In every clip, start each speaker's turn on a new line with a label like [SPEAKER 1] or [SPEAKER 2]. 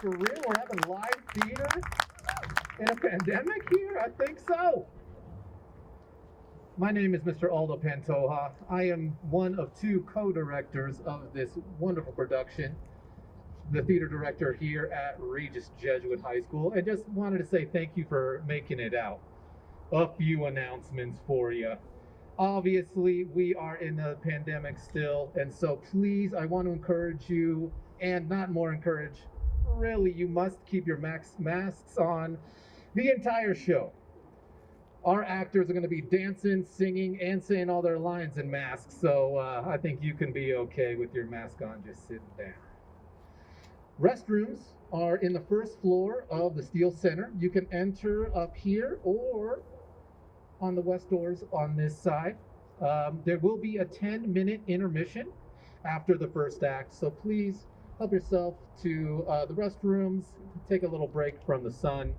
[SPEAKER 1] for real? We're having live theater in a pandemic here? I think so. My name is Mr. Aldo Pantoja. I am one of two co-directors of this wonderful production, the theater director here at Regis Jesuit High School, and just wanted to say thank you for making it out. A few announcements for you. Obviously, we are in a pandemic still, and so please, I want to encourage you, and not more encourage, really, you must keep your masks on the entire show. Our actors are going to be dancing, singing, and saying all their lines in masks, so I think you can be okay with your mask on, just sitting down. Restrooms are in the first floor of the Steel Center. You can enter up here or on the west doors on this side. There will be a 10-minute intermission after the first act, so please help yourself to the restrooms, take a little break from the sun,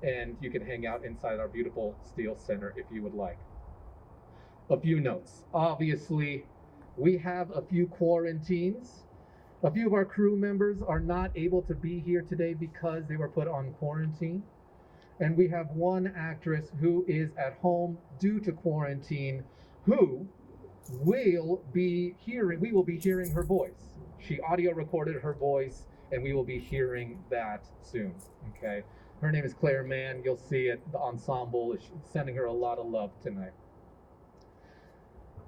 [SPEAKER 1] and you can hang out inside our beautiful Steel Center if you would like. A few notes. Obviously, we have a few quarantines. A few of our crew members are not able to be here today because they were put on quarantine. And we have one actress who is at home due to quarantine who we will be hearing her voice. She audio recorded her voice and we will be hearing that soon, okay? Her name is Claire Mann. You'll see it. The ensemble is sending her a lot of love tonight.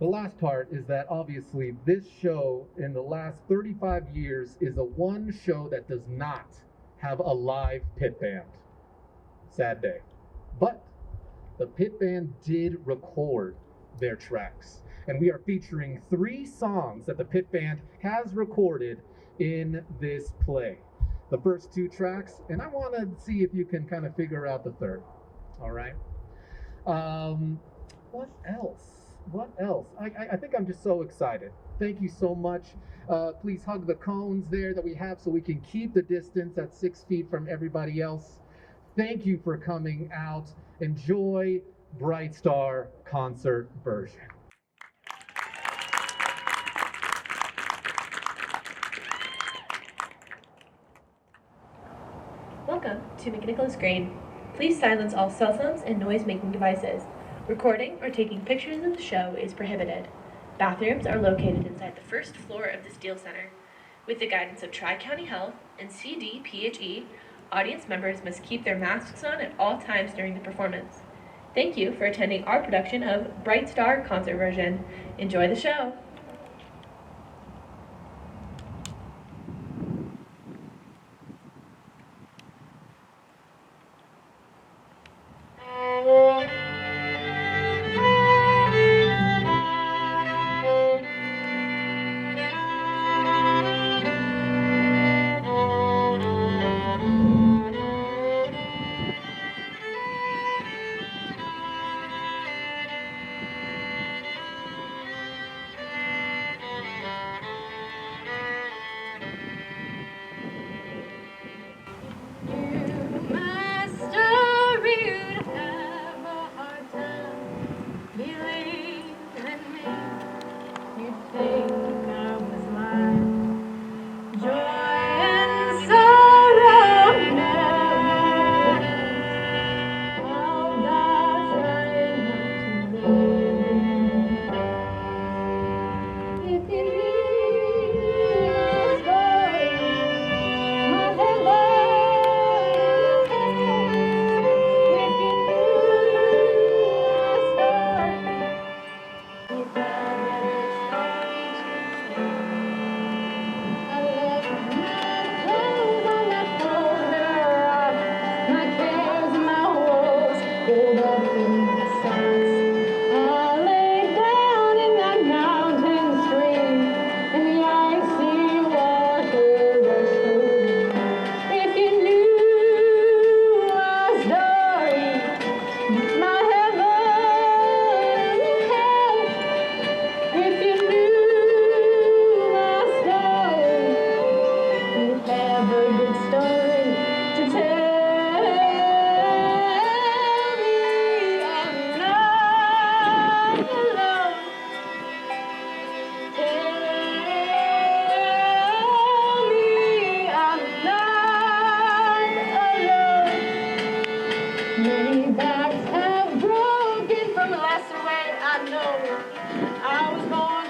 [SPEAKER 1] The last part is that obviously this show in the last 35 years is the one show that does not have a live pit band. Sad day. But the pit band did record their tracks. And we are featuring 3 songs that the pit band has recorded in this play. The first 2 tracks, and I want to see if you can kind of figure out the third. All right. What else? What else? I think I'm just so excited. Thank you so much. Please hug the cones there that we have so we can keep the distance at 6 feet from everybody else. Thank you for coming out. Enjoy Bright Star concert version.
[SPEAKER 2] Welcome to McNicholas Grade. Please silence all cell phones and noise-making devices. Recording or taking pictures of the show is prohibited. Bathrooms are located inside the first floor of the Steel Center. With the guidance of Tri-County Health and CDPHE, audience members must keep their masks on at all times during the performance. Thank you for attending our production of Bright Star concert version. Enjoy the show!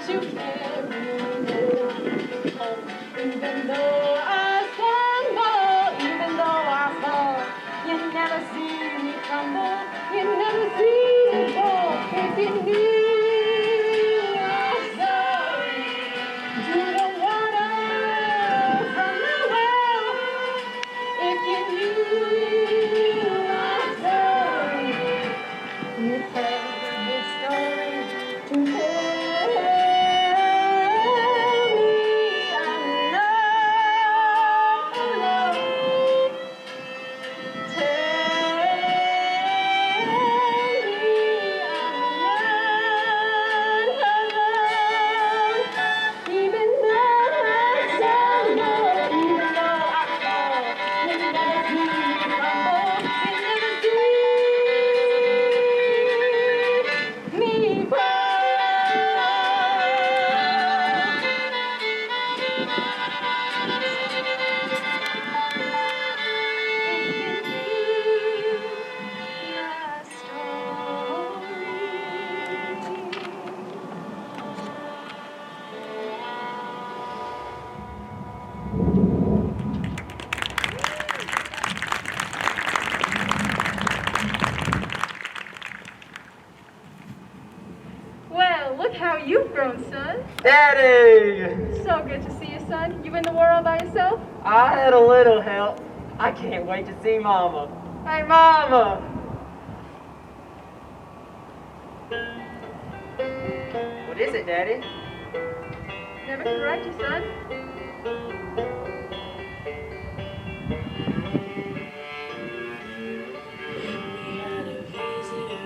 [SPEAKER 2] to carry me home. Even though I stumble, even though I fall, you never see me crumble, you never see me fall. If you knew my story, to the water from my well. If you knew my story, you'd tell this story to tell me I'm not alone. Tell me I'm not alone. Even though I stumble, even though I fall, you never see me crumble, you never see me fall. Well, look how you've grown, son.
[SPEAKER 3] Daddy!
[SPEAKER 2] So good to see you, son. You in the war all by yourself?
[SPEAKER 3] I had a little help. I can't wait to see Mama. Hey, Mama! What is it, Daddy?
[SPEAKER 2] Never correct you, son.
[SPEAKER 4] We had a visitor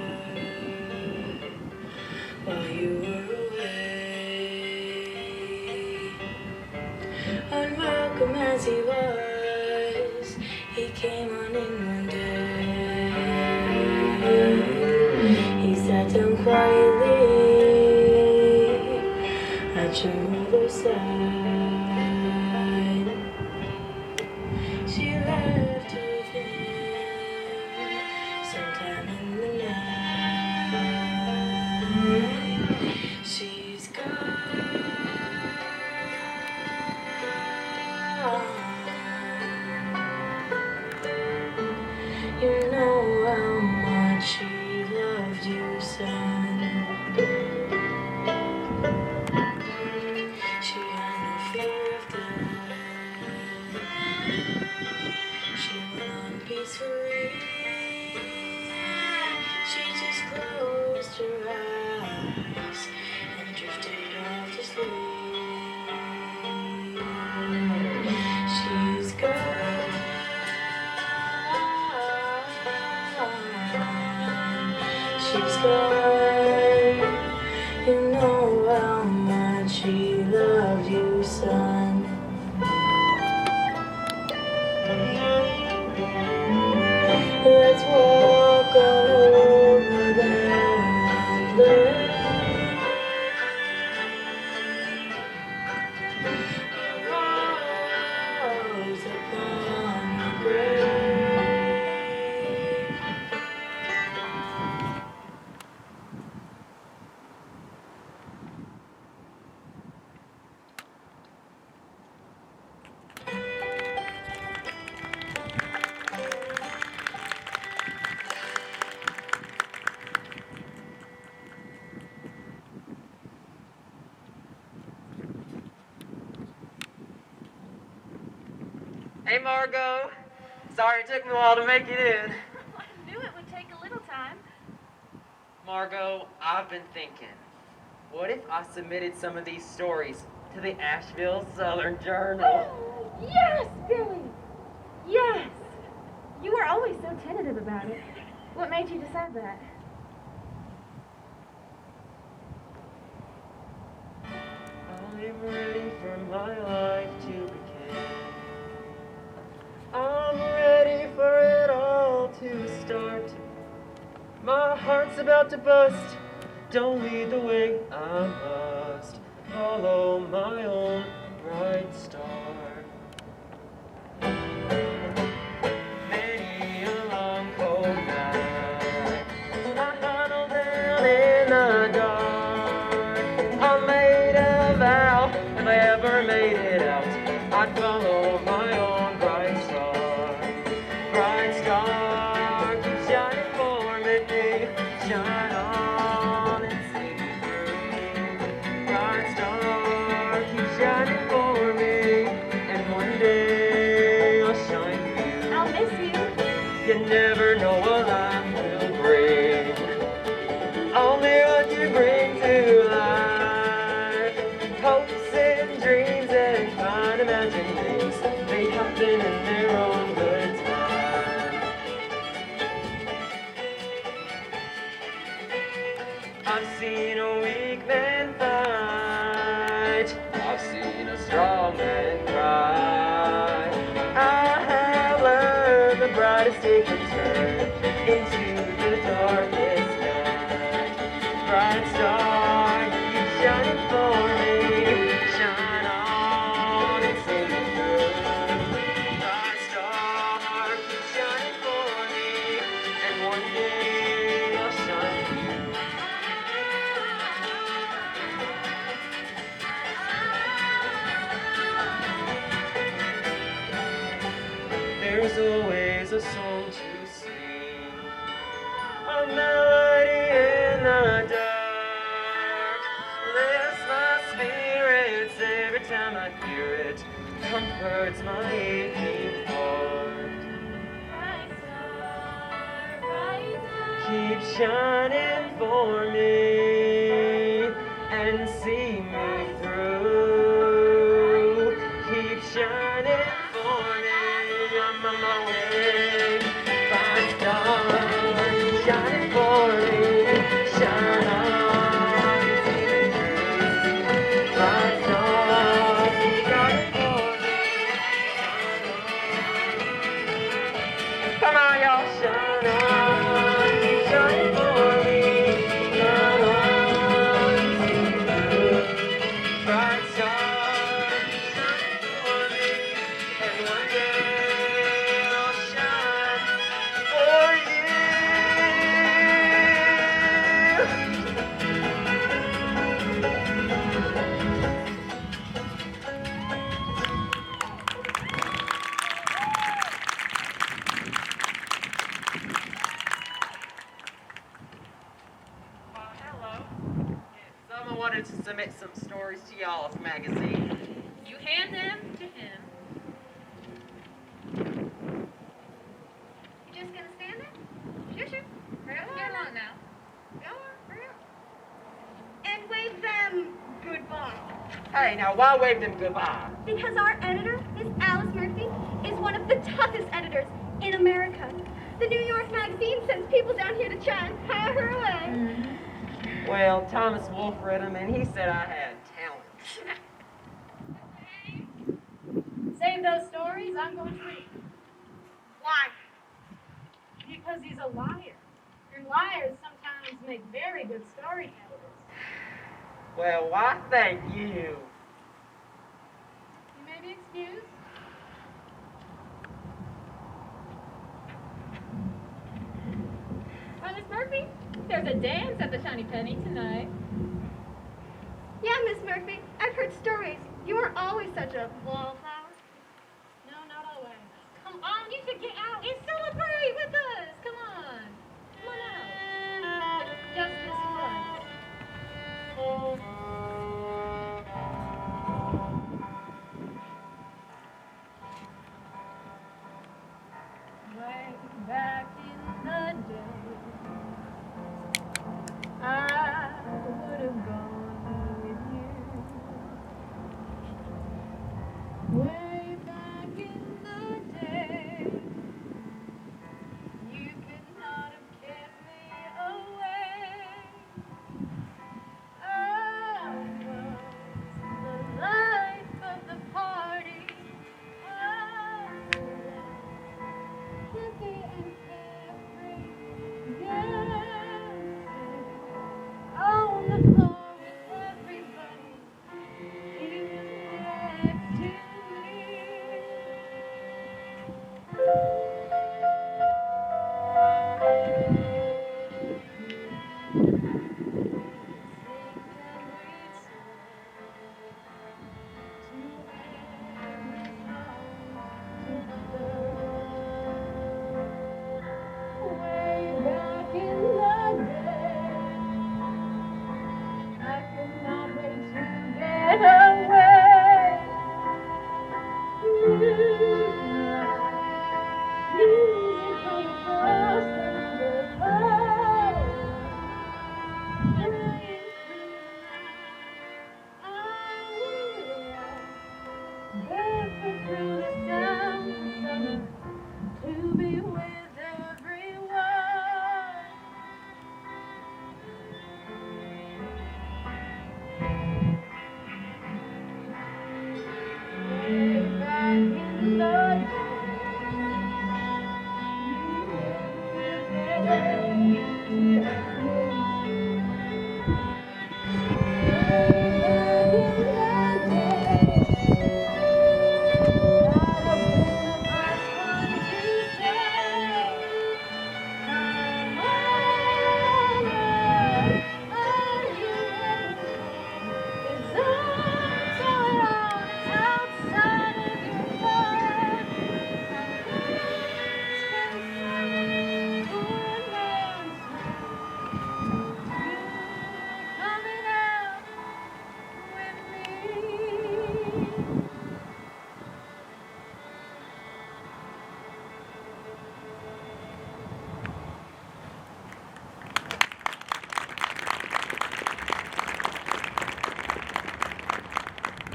[SPEAKER 4] while you were away. Unwelcome as he was, he came on in one day. He sat down quietly at your mother's side. She left with him sometime in the night. She's gone. You know how much she loved you, son. She had no fear of death. She went on peacefully. She just closed her eyes and drifted off to sleep. She's gone. She's gone. You know how much she loved you, son. Let's walk all over there and live. Rose upon the grave.
[SPEAKER 3] Hey, Margot. Sorry it took me a while to make it in.
[SPEAKER 2] I knew it would take a little time.
[SPEAKER 3] Margot, I've been thinking, what if I submitted some of these stories to the Asheville Southern Journal?
[SPEAKER 2] Oh, yes, Billy. Yes. You were always so tentative about it. What made you decide that?
[SPEAKER 3] I'm ready for my life to begin. I'm ready for it all to start. My heart's about to bust. Don't lead the way, I must follow my own bright star. Many a long cold night, I huddled down in the dark. I made I'd follow my own bright star. Bright star, keep shining for me. Shine on and see me through. Bright star, keep shining for me. And one day I'll shine for you.
[SPEAKER 2] I'll miss you.
[SPEAKER 3] You never know what life will bring. Only what you bring to life. Hopes and dreams and fine imagined things, they happen in their own good time. I've seen a weak man fight. I've seen a strong man cry. I have learned the brightest day can turn into the darkest night. Bright star, keep shining for me. Shine on and see me through. Bright star, keep shining for me. And one day I'll shine for you. There's always a song to sing, a melody in the dark. Lifts my spirits every time I hear it, comforts my aching heart. Keep shining for me and see me through. Keep shining for me, I'm on my way. Bright star, keep shining for me. Shine on and see me through. Bright star, keep shining for me. Come on, y'all, shine on, keep shining for me. Shine on and see me through. Bright star, keep shining for me. And one day I'll shine for you. Well, hello. Someone wanted to submit some stories to y'all's magazine.
[SPEAKER 2] You hand them to him.
[SPEAKER 5] You just gonna stand there? Sure. Hurry up,
[SPEAKER 2] Get along now.
[SPEAKER 5] Go on, hurry up. And wave them goodbye.
[SPEAKER 3] Hey, now why wave them goodbye?
[SPEAKER 5] Because our editor, Miss Alice Murphy, is one of the toughest editors in America. The New York Magazine sends people down here to try and hire her away.
[SPEAKER 3] Well, Thomas Wolfe read them and he said I had talent.
[SPEAKER 6] Save those stories, I'm going to read.
[SPEAKER 5] Why?
[SPEAKER 6] Because he's a liar. And liars sometimes make very good storytellers.
[SPEAKER 3] Well, why, thank you.
[SPEAKER 6] You may be excused.
[SPEAKER 2] Miss Murphy, there's a dance at the Shiny Penny tonight.
[SPEAKER 5] Yeah, Miss Murphy, I've heard stories. You weren't always such a wallflower.
[SPEAKER 6] No, not always.
[SPEAKER 2] Come on, you should get out and celebrate with us. Come on. Come on out. Just this once.
[SPEAKER 6] Way back in the day, I would have gone with you. Way back in the day, you could not have kept me away. I was the life of the party. I was hippie and carefree, dancing on the floor with everybody, even next to me.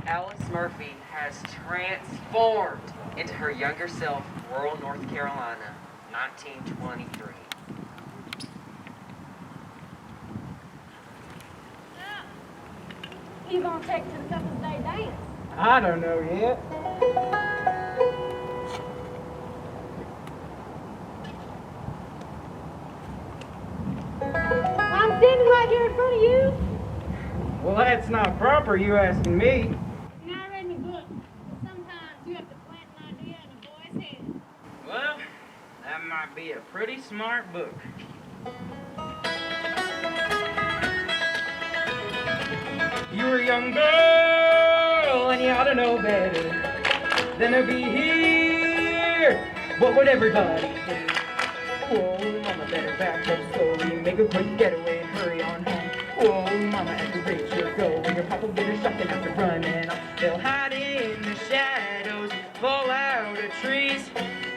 [SPEAKER 3] Alice Murphy has transformed into her younger self, rural North Carolina, 1923.
[SPEAKER 5] You gonna take to the Couples Day dance?
[SPEAKER 7] I don't know yet.
[SPEAKER 5] I'm sitting right here in front of you.
[SPEAKER 7] Well, that's not proper, you asking me.
[SPEAKER 6] You know, I read in a book that sometimes you have to plant an idea in a boy's head.
[SPEAKER 7] Well, that might be a pretty smart book. You're a young girl, and you ought to know better than to be here. What would everybody think? Whoa, mama, better back up slowly, make a quick getaway and hurry on home. Whoa, mama, at the rate you're going, your papa get a shotgun after running off. They'll hide in the shadows, fall out of trees,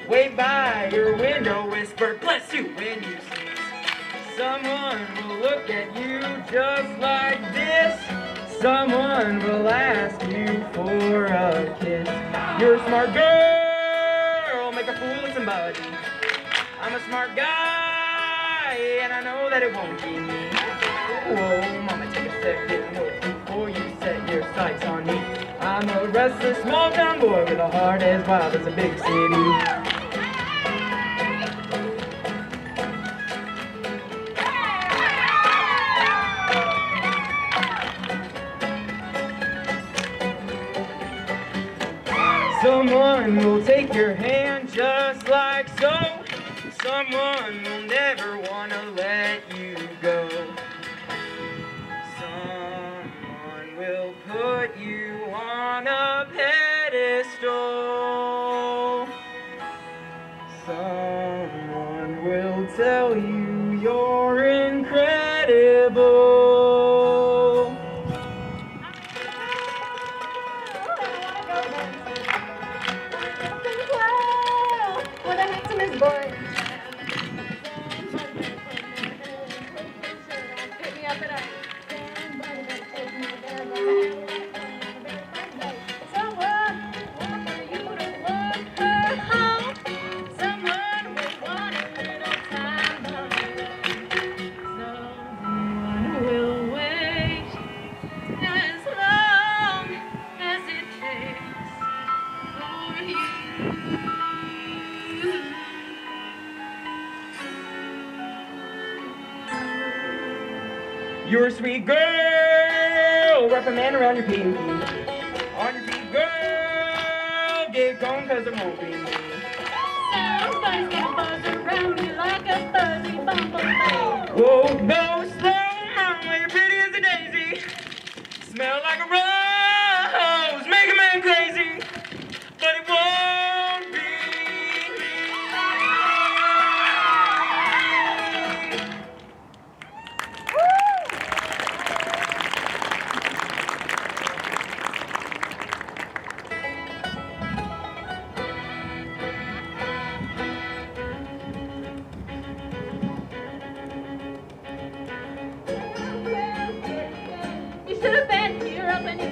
[SPEAKER 7] wave by your window, whisper, bless you when you sneeze. Someone will look at you just like this. Someone will ask you for a kiss. You're a smart girl, make a fool of somebody. I'm a smart guy, and I know that it won't be me. Whoa, mama, take a second look before you set your sights on me. I'm a restless small town boy with a heart as wild as a big city. Someone will take your hand just like so. Someone will never want to let you go. Someone will put you on a pedestal. Someone will tell you you're incredible.
[SPEAKER 5] What a handsomest boy. Pick me up at a someone want for you to walk her home. Someone will want a little time alone.
[SPEAKER 2] Someone will wait as long as it takes for you.
[SPEAKER 7] You're a sweet girl, wrap a man around your pinky. On your feet, girl, get gone cause it won't be me.
[SPEAKER 2] Somebody's gonna buzz around you like a fuzzy bumblebee.
[SPEAKER 7] Whoa, go slow, mama, you're pretty as a daisy. Smell like a rose, make a man crazy. But it won't be me.
[SPEAKER 5] You should have been here up in the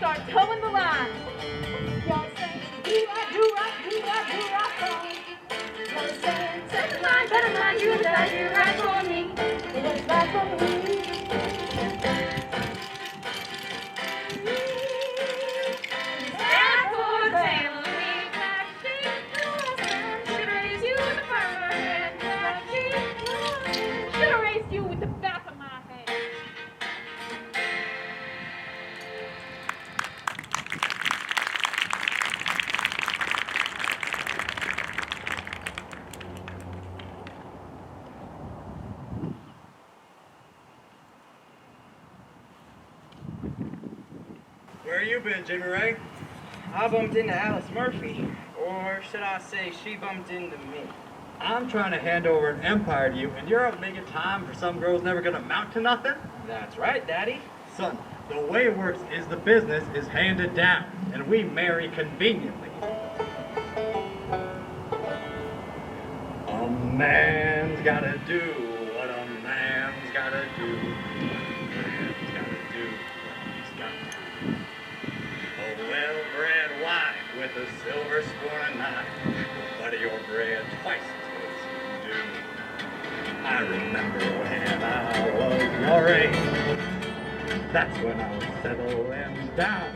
[SPEAKER 5] start towing the line.
[SPEAKER 6] You're saying, do-ra, song. You're saying,
[SPEAKER 5] Better mind, you that you right for me.
[SPEAKER 6] it was right for me.
[SPEAKER 5] Stand for the family, black sheep, should raise you with the farmer hand, black sheep,
[SPEAKER 6] Should have raised you with the back of my hand.
[SPEAKER 3] Where you been, Jimmy Ray?
[SPEAKER 7] I bumped into Alice Murphy. Or should I say, she bumped into me.
[SPEAKER 8] I'm trying to hand over an empire to you, and you're out making time for some girl's never gonna amount to nothing?
[SPEAKER 7] That's right, Daddy.
[SPEAKER 8] Son, the way it works is the business is handed down, and we marry conveniently. A man's gotta do what a man's gotta do. A man's gotta do what he's got to do. A well-bred wife with a silver spoon and knife will butter your bread twice as good as you do. I remember when I was your age. That's when I was settling down.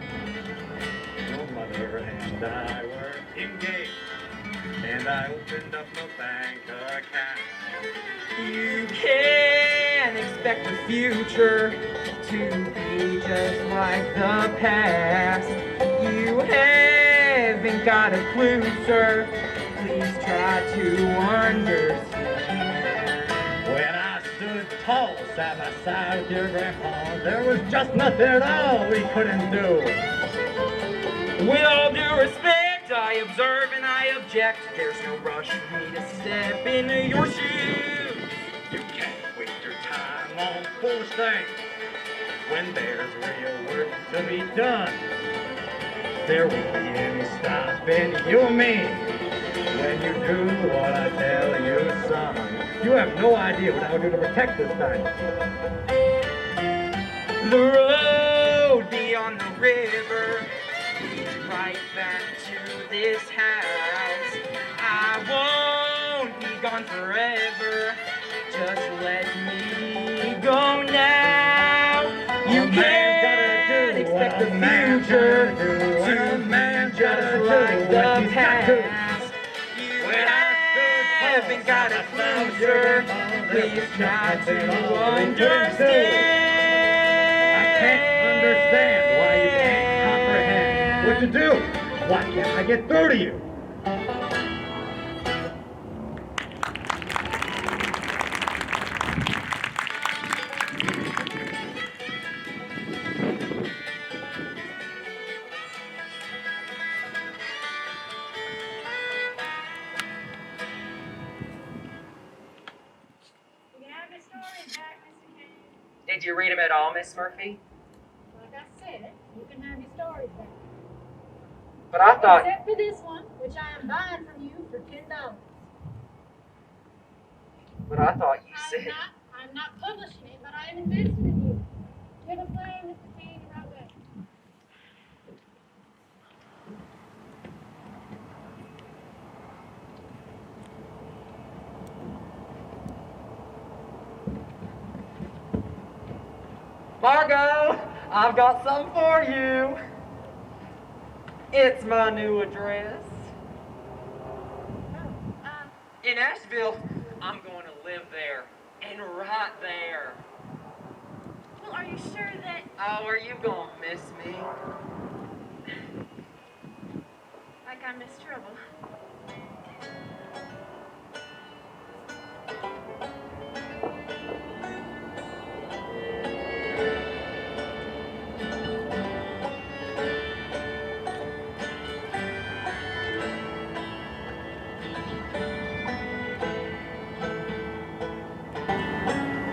[SPEAKER 8] Your mother and I were engaged, and I opened up my bank account.
[SPEAKER 7] You can't expect the future to be just like the past. You haven't got a clue, sir. Please try to understand.
[SPEAKER 8] When I stood tall side by side with your grandpa, there was just nothing at all we couldn't do.
[SPEAKER 7] With all due respect, I observe and I object. There's no rush for me to step into your shoes.
[SPEAKER 8] You can't waste your time on foolish things when there's real work to be done. There won't be any stopping you and me when you do what I tell you, son. You have no idea what I would do to protect this time.
[SPEAKER 7] The road beyond the river leads right back to this house. I won't be gone forever. Just let me go now. You can't expect the future to be just like the past. You haven't got a clue, sir. Please try to understand.
[SPEAKER 8] I can't understand why you can't comprehend what to do. Why can't I get through to you?
[SPEAKER 6] You can have your stories back, Mr. Kane.
[SPEAKER 7] Did you read them at all, Miss Murphy?
[SPEAKER 6] Like I said, you can have your stories back.
[SPEAKER 7] But I thought.
[SPEAKER 6] Except for this one, which I am buying from you for $10.
[SPEAKER 7] But I thought you said.
[SPEAKER 6] I'm not publishing it, but I am invested in you. Give a play, Mr. Kane, right away.
[SPEAKER 7] Margot, I've got something for you. It's my new address. In Asheville, I'm going to live there. And right there.
[SPEAKER 2] Well, are you sure that...
[SPEAKER 7] Oh, are you going to miss me?
[SPEAKER 2] Like I miss trouble?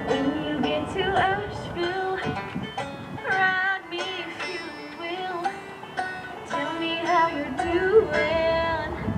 [SPEAKER 2] When you get to Asheville, ride me if you will. Tell me how you're doing.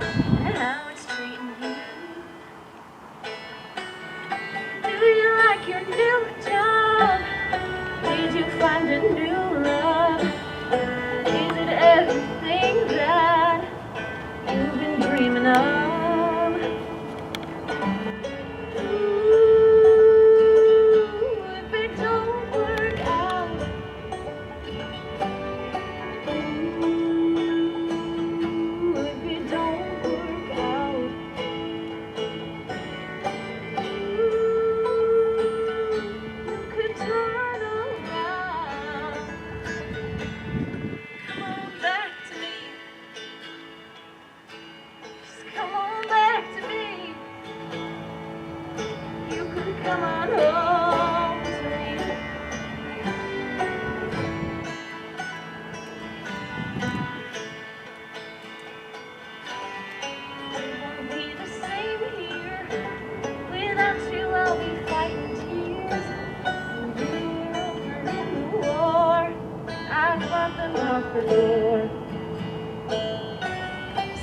[SPEAKER 2] let them out the door.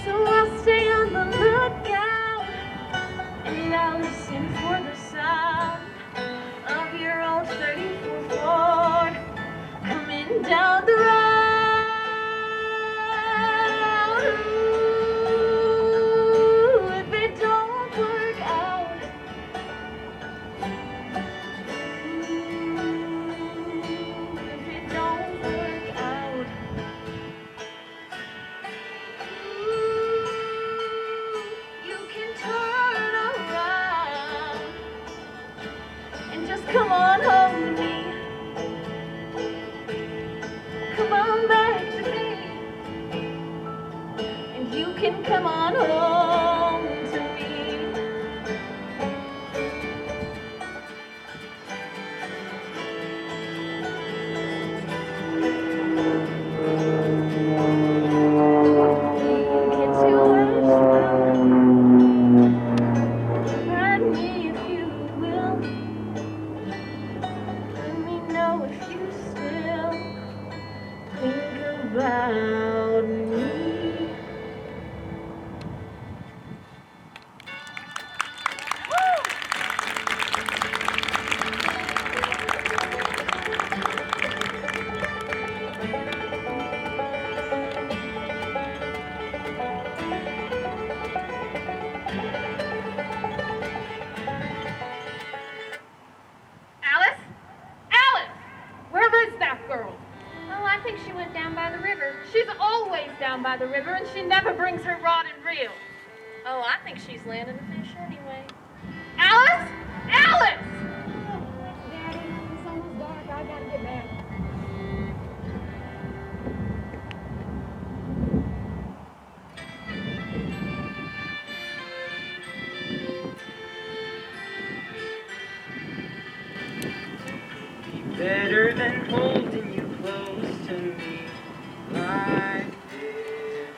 [SPEAKER 2] So I'll stay on the lookout, and I'll listen for the sound of your old 34 Ford coming down the road. Ooh, if it don't work out, if it don't work out, you can turn around and just come on home to me. Come on back to me, and you can come on home to me. Get to Asheville, ride me if you will. Let me know if you still think about me.
[SPEAKER 6] Alice? Alice! Where is that girl?
[SPEAKER 5] Oh, I think she went down by the river.
[SPEAKER 6] She's always down by the river, and she never brings her rod and reel.
[SPEAKER 2] Oh, I think she's landing the fish anyway.
[SPEAKER 6] Alice? Alice!
[SPEAKER 5] Daddy, it's almost dark. I gotta get back.
[SPEAKER 3] Better than holding you close to me like this.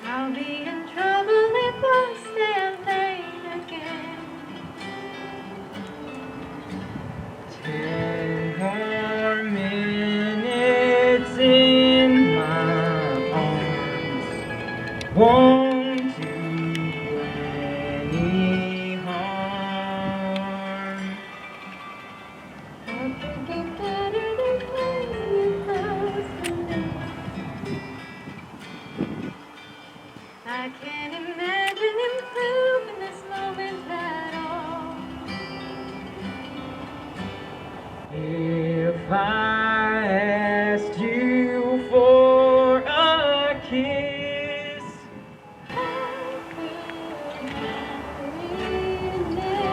[SPEAKER 2] I'll be in trouble if I stay late again.
[SPEAKER 3] 10 more minutes in my arms won't do any harm.
[SPEAKER 2] I think it's better than holding you close to me. I can't imagine improving this moment at all.
[SPEAKER 3] If I asked you for a kiss,
[SPEAKER 2] I could resist.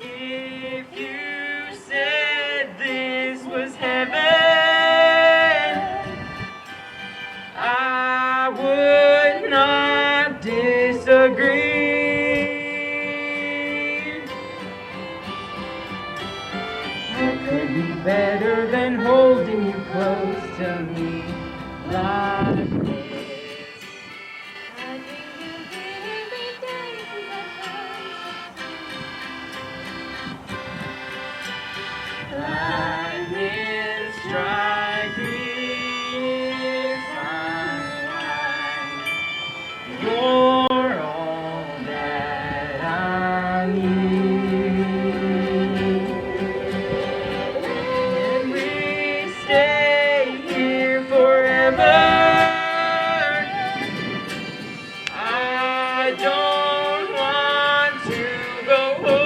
[SPEAKER 3] if you said this was heaven, I would not disagree. What could be better than holding you close to me like this?
[SPEAKER 2] I dream of it every day since I first
[SPEAKER 3] Lightning strike me if I'm right. You're all that I need. And we stay here forever. I don't want to go home.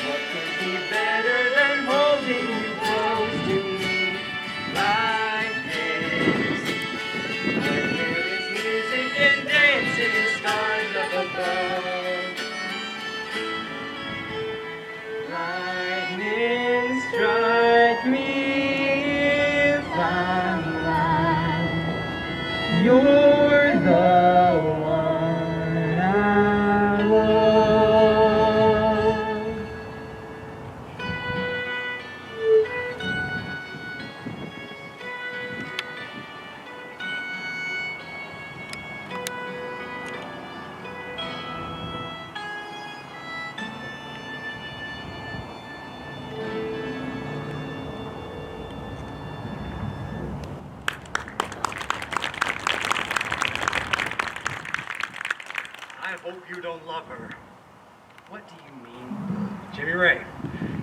[SPEAKER 3] What could be better than holding you close to me like this? I hear this music and dancing stars up above. Lightning strike me if I'm right. You're the one I love.
[SPEAKER 8] you don't love her.
[SPEAKER 7] What do you mean?
[SPEAKER 8] Jimmy Ray,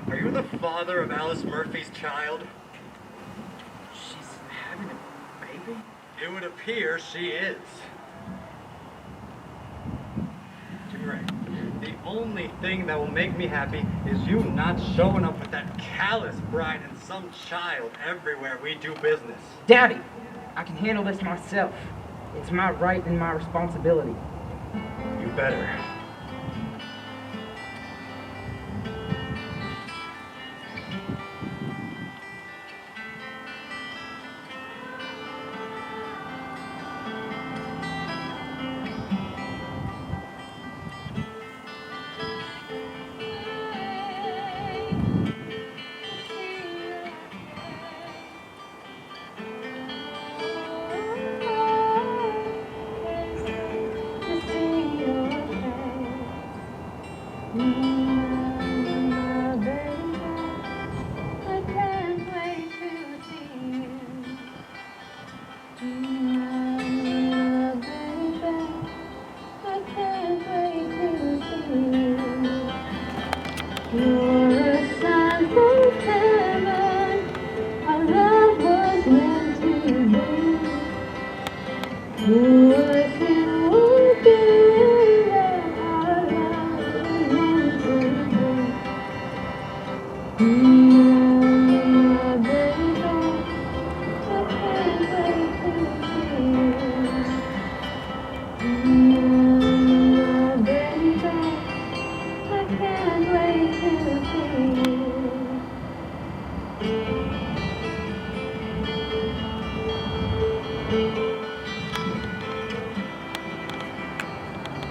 [SPEAKER 8] are you the father of Alice Murphy's child?
[SPEAKER 7] She's having a baby?
[SPEAKER 8] It would appear she is. Jimmy Ray, the only thing that will make me happy is you not showing up with that callous bride and some child everywhere we do business.
[SPEAKER 7] Daddy, I can handle this myself. It's my right and my responsibility.
[SPEAKER 8] You better.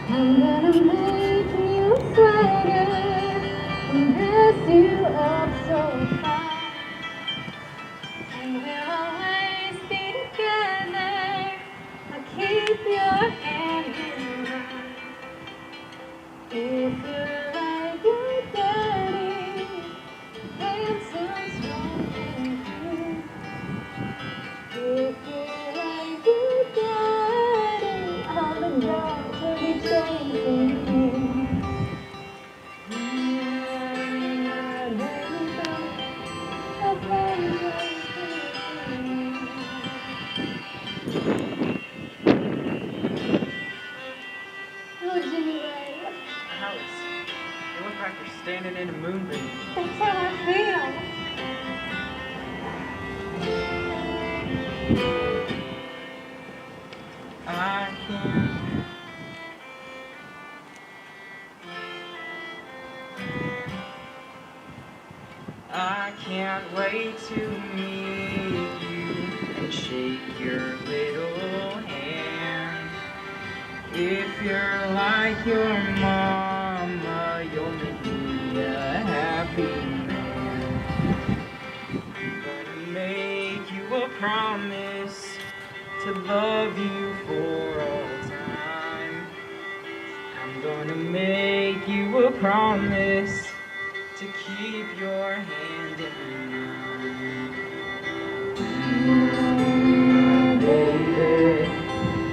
[SPEAKER 5] I'm gonna make you sweater and dress you up so fine, and we'll always be together. I'll keep your hand in mine. If you're like your daddy, handsome, strong, and true. If you're like your daddy, all the girls will be chasing you. My baby, I can't wait to see you. Oh, Jimmy Ray,
[SPEAKER 7] Alice, you look like you're standing in a moonbeam.
[SPEAKER 5] that's how I feel.
[SPEAKER 7] I can't. I can't wait to meet you and shake your little hand. If you're like your mama, you'll make me a happy man. I'm gonna make you a promise to love you for all time. I'm gonna make you a promise to keep your hand in mine. Baby,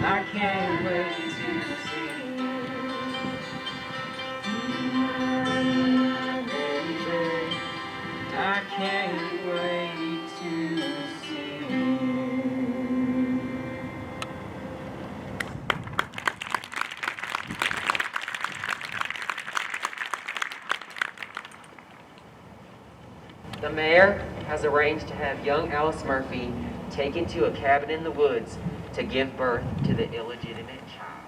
[SPEAKER 7] I can't wait to see you. Baby, I can't wait to see you.
[SPEAKER 3] The mayor has arranged to have young Alice Murphy taken to a cabin in the woods to give birth to the illegitimate child.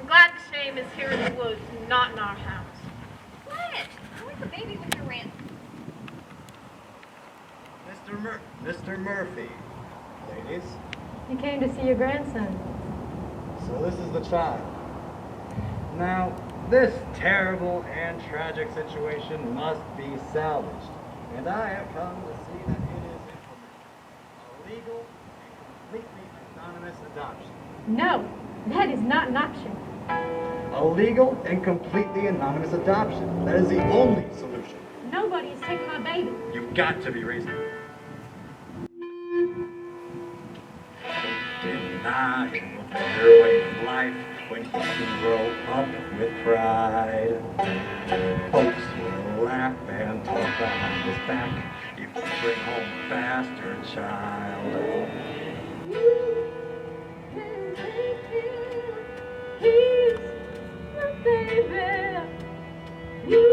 [SPEAKER 6] I'm glad the shame is here in the woods, not in our house.
[SPEAKER 5] Quiet! I want the baby with your ransom.
[SPEAKER 8] Mr. Murphy, ladies.
[SPEAKER 6] You came to see your grandson.
[SPEAKER 8] So this is the child. Now, this terrible and tragic situation must be salvaged, and I have come to see that it is implemented. A legal and completely anonymous adoption.
[SPEAKER 6] No, that is not an option.
[SPEAKER 8] A legal and completely anonymous adoption. That is the only solution.
[SPEAKER 6] Nobody has taken my baby.
[SPEAKER 8] You've got to be reasonable. Denied a better way of life when he can grow up with pride. Folks will laugh and talk behind his back if you bring home a bastard child.
[SPEAKER 5] He's my baby. You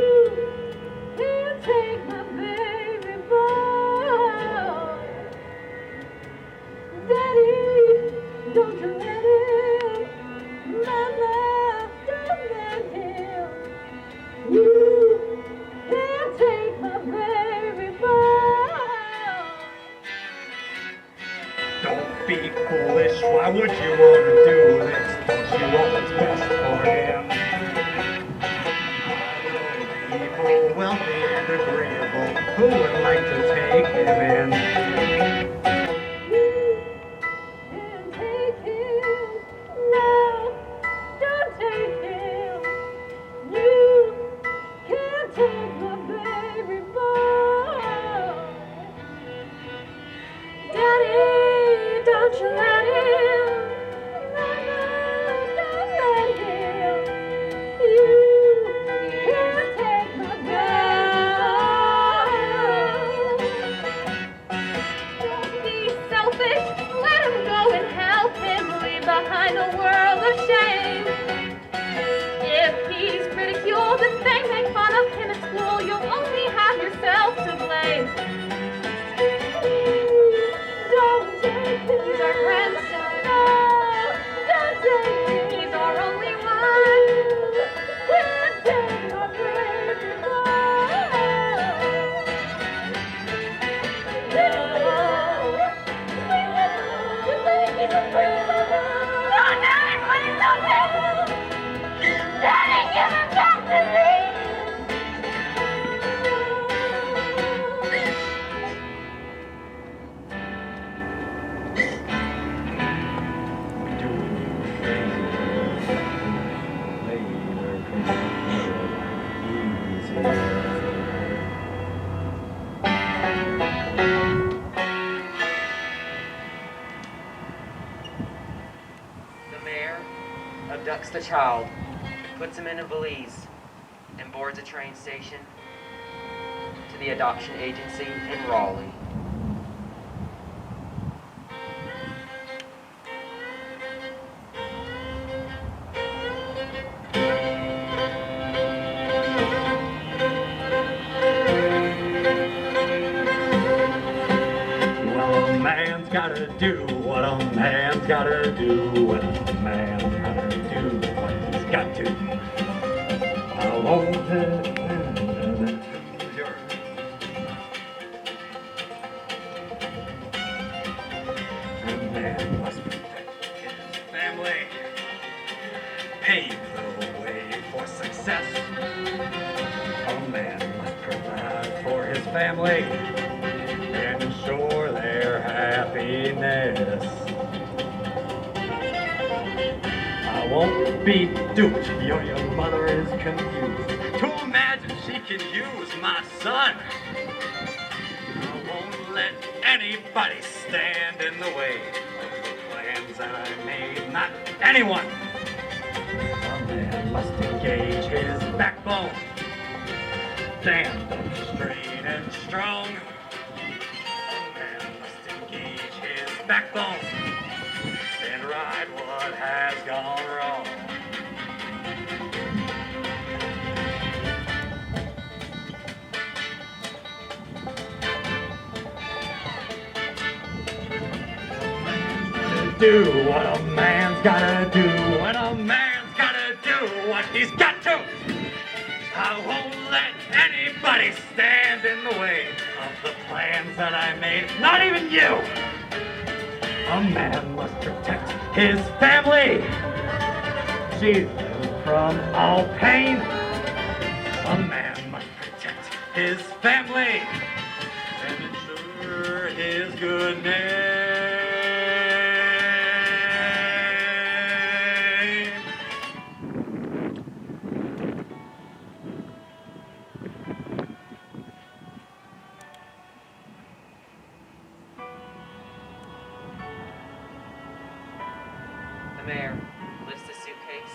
[SPEAKER 5] can't take my baby boy. Daddy, don't you let him. Mama, don't let him. You can't take my baby boy.
[SPEAKER 8] Don't be foolish, why would you want to do this? Don't you want what's best for him? People, wealthy and agreeable, who would like to take him in?
[SPEAKER 5] Can't take him. No, don't take him. You can't take my baby boy. Daddy, don't you let him. Mama, don't let him. You can't take my baby. Don't be selfish. Let him go and help him leave behind a world of shame. If he's ridiculed and they make fun of him at school, you'll only have yourself to blame. Don't take him. He's our grandson. No, don't take him. He's our only one. Can't take my baby boy. No. No, Daddy, please don't take him. Daddy, give him back to me.
[SPEAKER 7] The mayor abducts the child, puts him in a valise, and boards a train station to the adoption agency in Raleigh.
[SPEAKER 8] Well, a man's gotta do what a man's gotta do, and a man's gotta do what he's got to. I won't A man must protect his family, pave the way for success. A man must provide for his family and ensure their happiness. I won't be duped, your mother is confused to imagine she can use my son. I won't let anybody stand in the way of the plans that I made, not anyone. A man must engage his backbone, stand up straight and strong. Backbone and right what has gone wrong. Do what a man's gotta do, and a man's gotta do what he's got to. I won't let anybody stand in the way of the plans that I made, not even you. A man must protect his family, shield them from all pain. A man must protect his family and ensure his good name.
[SPEAKER 7] The mayor lifts the suitcase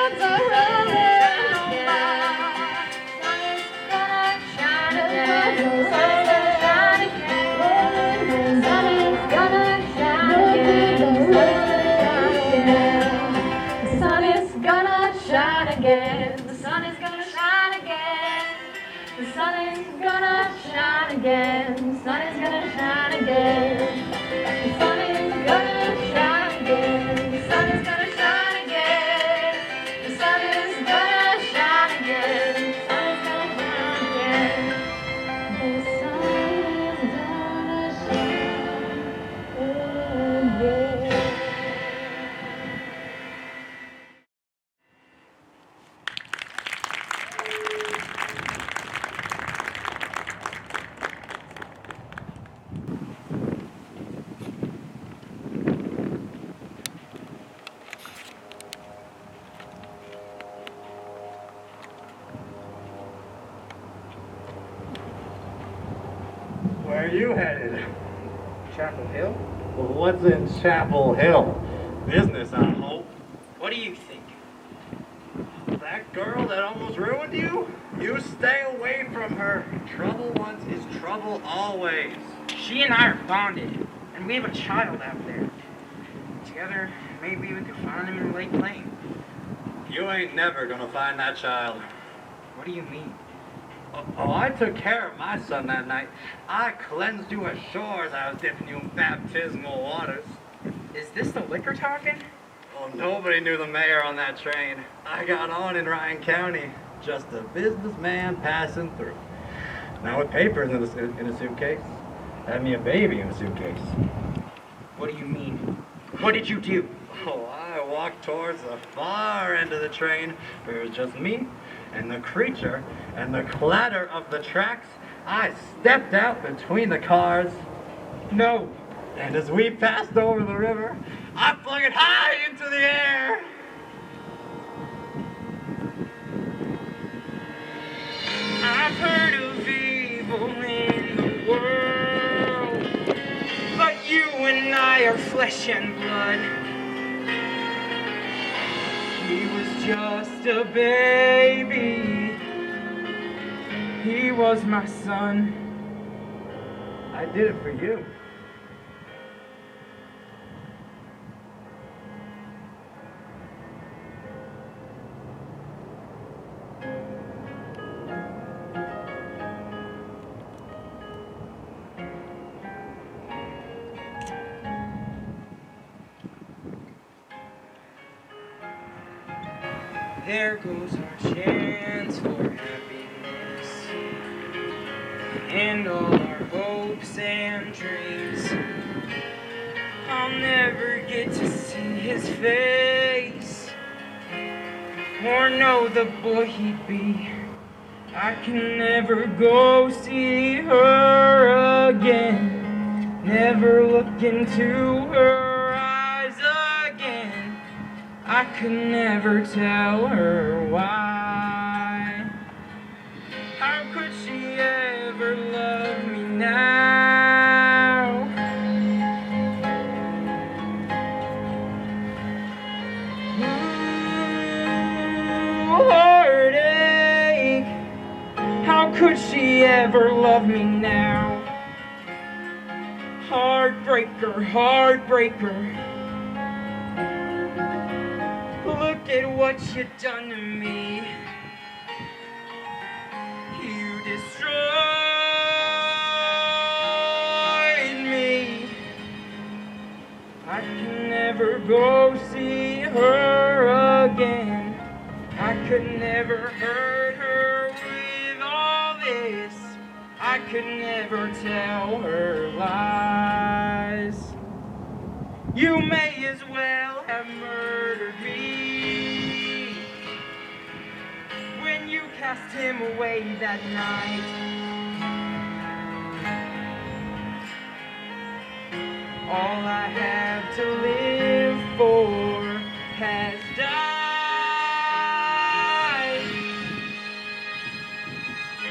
[SPEAKER 5] clouds are rolling by. Sun is gonna shine again. Sun is gonna shine again. Sun is gonna shine again. The sun is gonna shine again. The sun is gonna shine again. The sun is gonna shine again. The sun is gonna shine again. The sun is gonna shine again. The sun is gonna shine again. The sun is gonna shine again. The sun is gonna shine again. The sun is gonna shine again.
[SPEAKER 8] Where are you headed?
[SPEAKER 7] Chapel Hill?
[SPEAKER 8] Well, what's in Chapel Hill? Business, I hope.
[SPEAKER 7] What do you think?
[SPEAKER 8] That girl that almost ruined you? You stay away from her. Trouble once is trouble always.
[SPEAKER 7] She and I are bonded, and we have a child out there. Together, maybe we could find him in Lake Lane.
[SPEAKER 8] You ain't never gonna find that child.
[SPEAKER 7] What do you mean?
[SPEAKER 8] Oh, I took care of my son that night. I cleansed you ashore as I was dipping you in baptismal waters.
[SPEAKER 7] Is this the liquor talking?
[SPEAKER 8] Oh, nobody knew the mayor on that train. I got on in Ryan County, just a businessman passing through. Now with papers in a suitcase, had me a baby in a suitcase.
[SPEAKER 7] What do you mean? What did you do?
[SPEAKER 8] Oh, I walked towards the far end of the train where it was just me and the creature and the clatter of the tracks. I stepped out between the cars.
[SPEAKER 7] No.
[SPEAKER 8] And as we passed over the river, I flung it high into the air.
[SPEAKER 7] I've heard of evil in the world, but you and I are flesh and blood. He was just a baby. He was my son.
[SPEAKER 8] I did it for you.
[SPEAKER 7] There goes our chance for happiness and all our hopes and dreams. I'll never get to see his face or know the boy he'd be. I can never go see her again, never look into her eyes again. I could never tell her why. How could she ever love me now? Ooh, heartache. How could she ever love me now? Heartbreaker, heartbreaker. Look at what you done to me. You destroyed me. I can never go see her again. I could never hurt her with all this. I could never tell her lies. You may as well have murdered me when you cast him away that night. All I have to live for has died.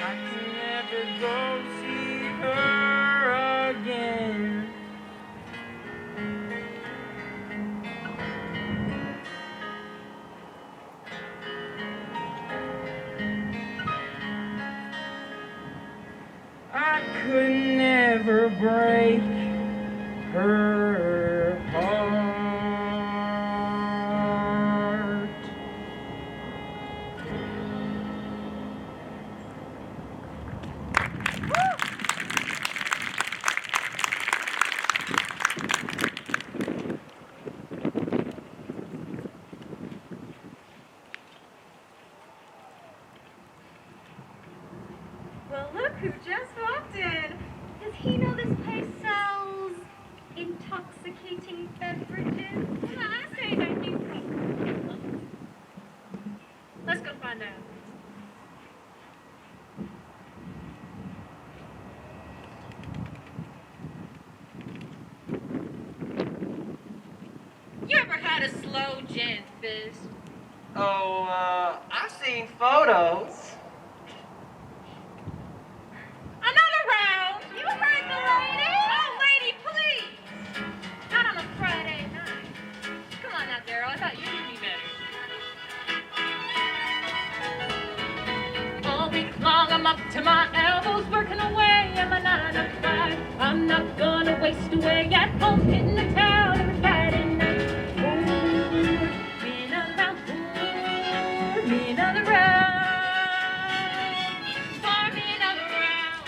[SPEAKER 7] I can never go see her again. I could never break her heart.
[SPEAKER 5] Well, look who just walked in. Does he know this place sells intoxicating beverages? I say that he probably does. Let's go find out. You ever had a slow gin, Fizz?
[SPEAKER 3] Oh, I've seen photos.
[SPEAKER 5] Another round! You heard the lady! Oh, lady, please! Not on a Friday night. Come on now, Daryl. I thought you knew me better. All week long, I'm up to my elbows, working away at my 9 to 5. I'm not gonna waste away at home, hitting the town every Friday night. Ooh, me another round, ooh, me another round. For me another round.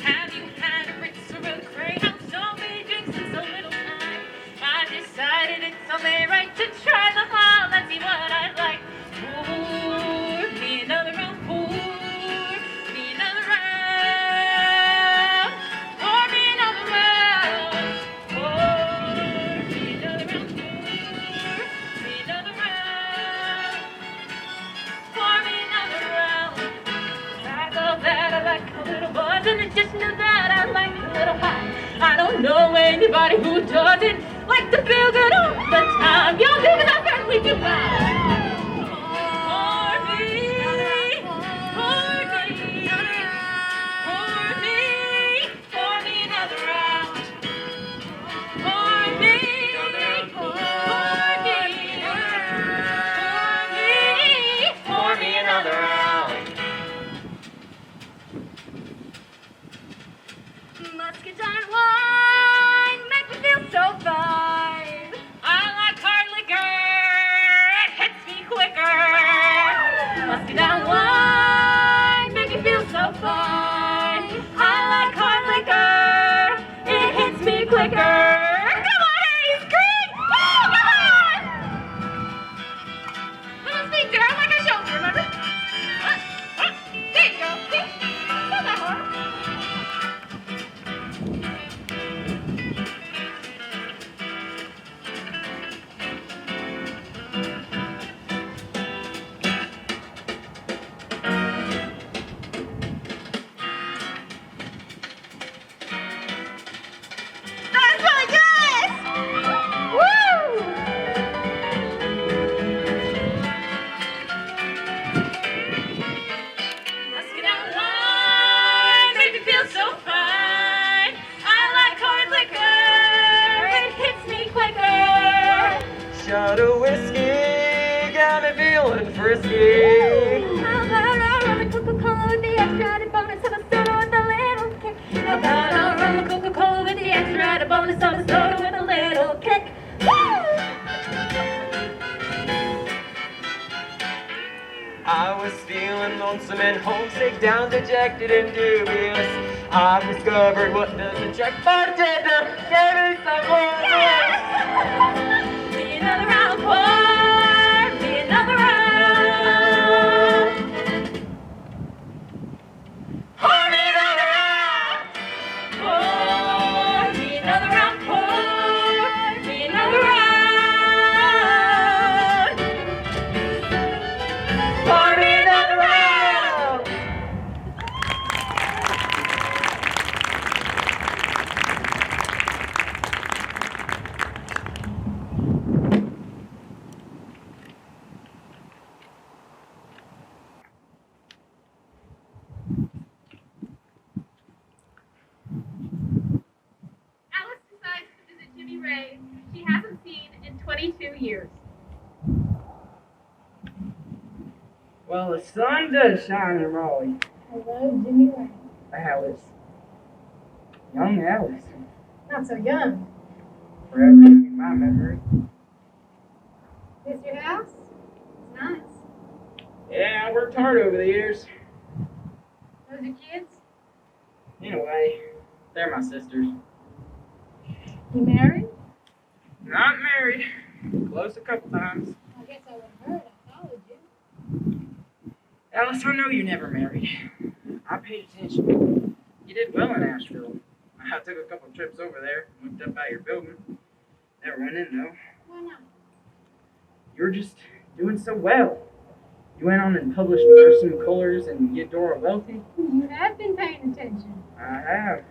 [SPEAKER 5] Have you had a Ritz or a Greyhound? So many drinks in so little time. I decided it's only right to try them all. Let's see what I like. Pour me another round. Pour me another round. Pour me another round. Pour me another round. Pour me another round. Pour me another round. Besides all that, I like a little buzz. In addition to that, I like a little high. I don't know anybody who doesn't like to feel good all the time. Y'all do, because I certainly do mine. Pour me, pour me, pour me, pour me another round. Pour me, pour me,
[SPEAKER 3] Pour me another round.
[SPEAKER 5] Muscadine wine make me feel so fine. I like hard liquor, it hits me quicker. Muscadine wine make me feel so fine. I like hard liquor, it hits me quicker. Come on, Ace, Green! Oh, come on! Little speed, girl, like I showed you, remember? There you go. See? Not that hard.
[SPEAKER 3] lonesome and homesick, down, dejected and dubious. I've discovered what doesn't check bartender. Give me some more.
[SPEAKER 5] Be another round, pour me another round. Pour me another round. Pour me another round. Pour me another round.
[SPEAKER 3] Pour me another round.
[SPEAKER 6] Alice decides to visit Jimmy Ray, she hasn't seen in 22 years.
[SPEAKER 7] Well, the sun does shine in Raleigh.
[SPEAKER 6] Hello, Jimmy Ray.
[SPEAKER 7] Alice. Young Alice.
[SPEAKER 6] Not so young.
[SPEAKER 7] Forever in my memory.
[SPEAKER 6] This your house? It's nice.
[SPEAKER 7] Yeah, I worked hard over the years.
[SPEAKER 6] Those your kids?
[SPEAKER 7] In a way, they're my sisters.
[SPEAKER 6] You married?
[SPEAKER 7] Not married. Close a couple times.
[SPEAKER 6] I guess I would have heard. I followed you.
[SPEAKER 7] Alice, I know you never married. I paid attention. You did well in Asheville. I took a couple trips over there, looked up at your building. Never went in though.
[SPEAKER 6] Why not?
[SPEAKER 7] You were just doing so well. You went on and published Nursing Colors and Eudora Welty.
[SPEAKER 6] You have been paying attention.
[SPEAKER 7] I have,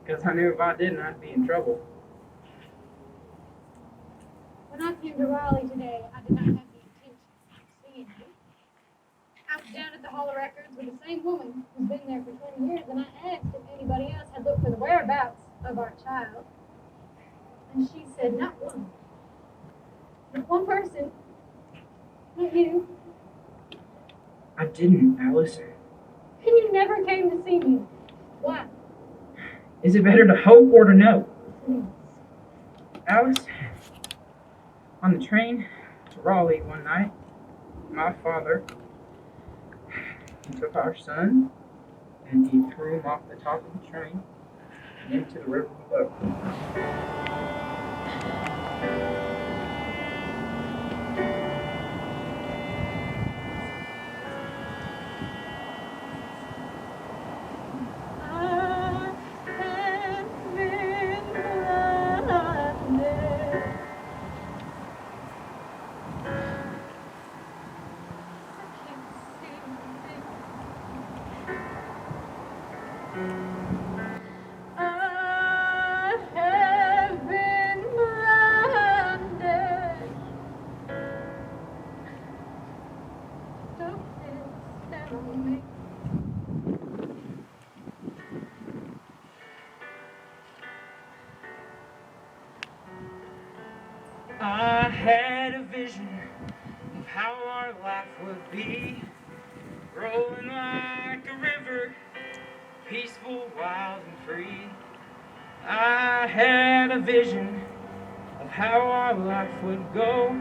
[SPEAKER 7] because I knew if I didn't, I'd be in trouble.
[SPEAKER 6] When I came to Raleigh today, I did not have the intention of seeing you. I was down at the Hall of Records with the same woman who's been there for 20 years, and I asked if anybody else had looked for the whereabouts of our child. And she said, not one. Not one person. Not you.
[SPEAKER 7] I didn't, Alice.
[SPEAKER 6] And you never came to see me. Why?
[SPEAKER 7] Is it better to hope or to know? Alice, on the train to Raleigh one night, my father, he took our son and he threw him off the top of the train into the river below. I had a vision of how our life would be, rolling like a river, peaceful, wild and free. I had a vision of how our life would go,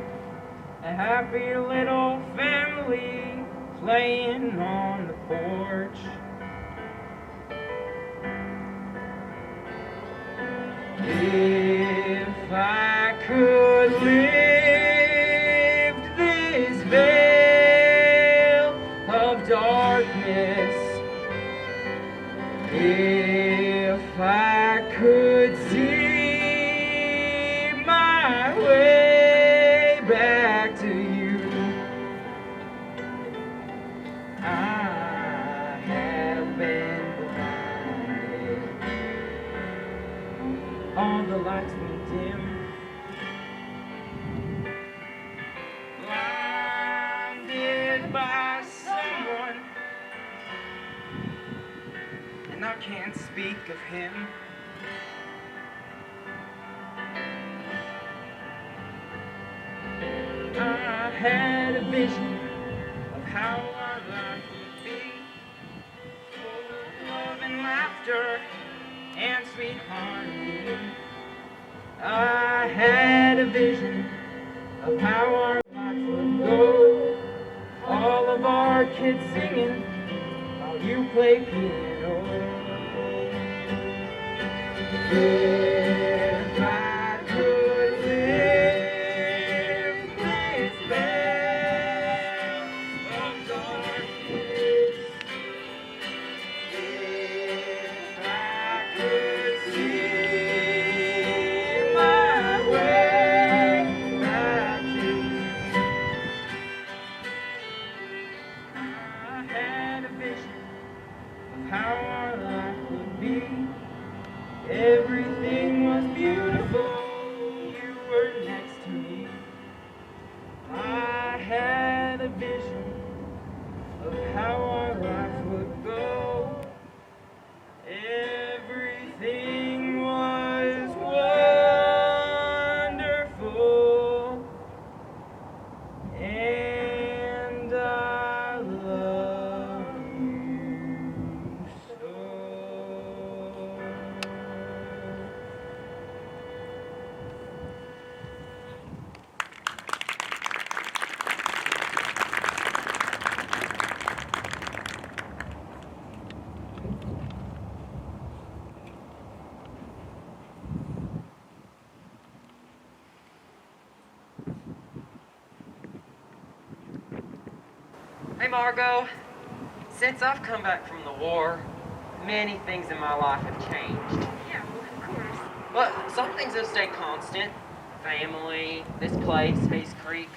[SPEAKER 7] a happy little family playing on the porch. If I could lift this veil of darkness, if I could see my way back to you, I have been blinded. All the lights went dim, blinded by someone, and I can't speak of him. I had a vision of how our life would be, full of love and laughter and sweet harmony. I had a vision of how our life would go, all of our kids singing
[SPEAKER 3] play piano. If I could live this bell of darkness, if I could see my way back to you, I had a vision of how our life would be. Everything was beautiful, you were next to me. I had a vision of how our life would go. Everything was wonderful, and I love you so. Hey Margot, since I've come back from the war, many things in my life have changed.
[SPEAKER 5] Yeah, well, of course.
[SPEAKER 3] But some things have stayed constant. Family, this place, Hayes Creek.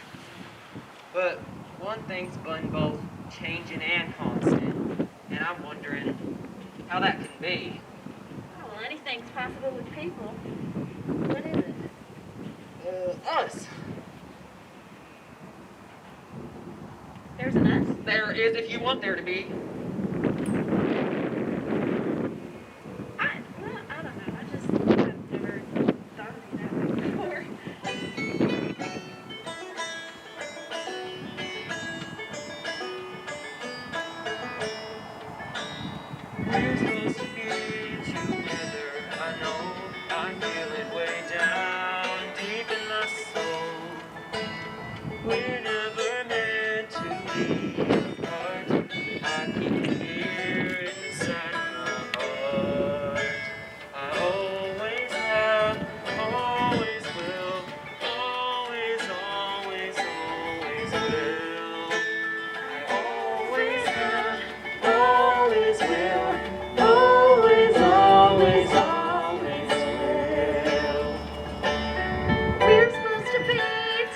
[SPEAKER 3] But one thing's been both changing and constant. And I'm wondering how that can be.
[SPEAKER 5] Oh, well, anything's possible with people. What is it?
[SPEAKER 3] Us.
[SPEAKER 5] There's an us?
[SPEAKER 3] There is if you want there to be.
[SPEAKER 5] I don't know. I've never thought of it that way before.
[SPEAKER 3] We're supposed to be together. I know I feel it way down deep in my soul. We're never meant to be apart. I keep it here inside my heart. I always have, always will, always, always, always will. I always have, always will, always, always, always will.
[SPEAKER 5] We're supposed to be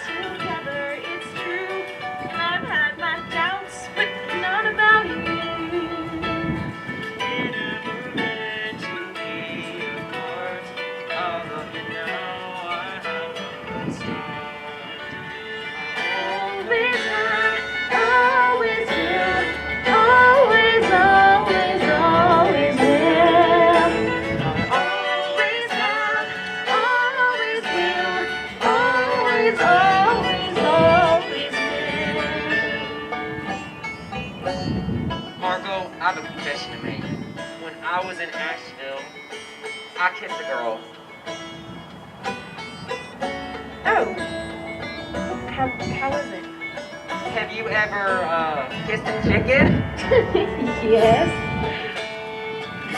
[SPEAKER 5] together, it's true. And I've had my doubts, but not about you.
[SPEAKER 3] We're never meant to be apart. I love you now, I have from the start.
[SPEAKER 5] Always have, always will, always, always, always will. Always have, always will, always, always, always will.
[SPEAKER 3] Margot, I have a confession to make. When I was in Asheville, I kissed a girl.
[SPEAKER 5] Oh. How was it?
[SPEAKER 3] Have you ever kissed a chicken?
[SPEAKER 5] Yes.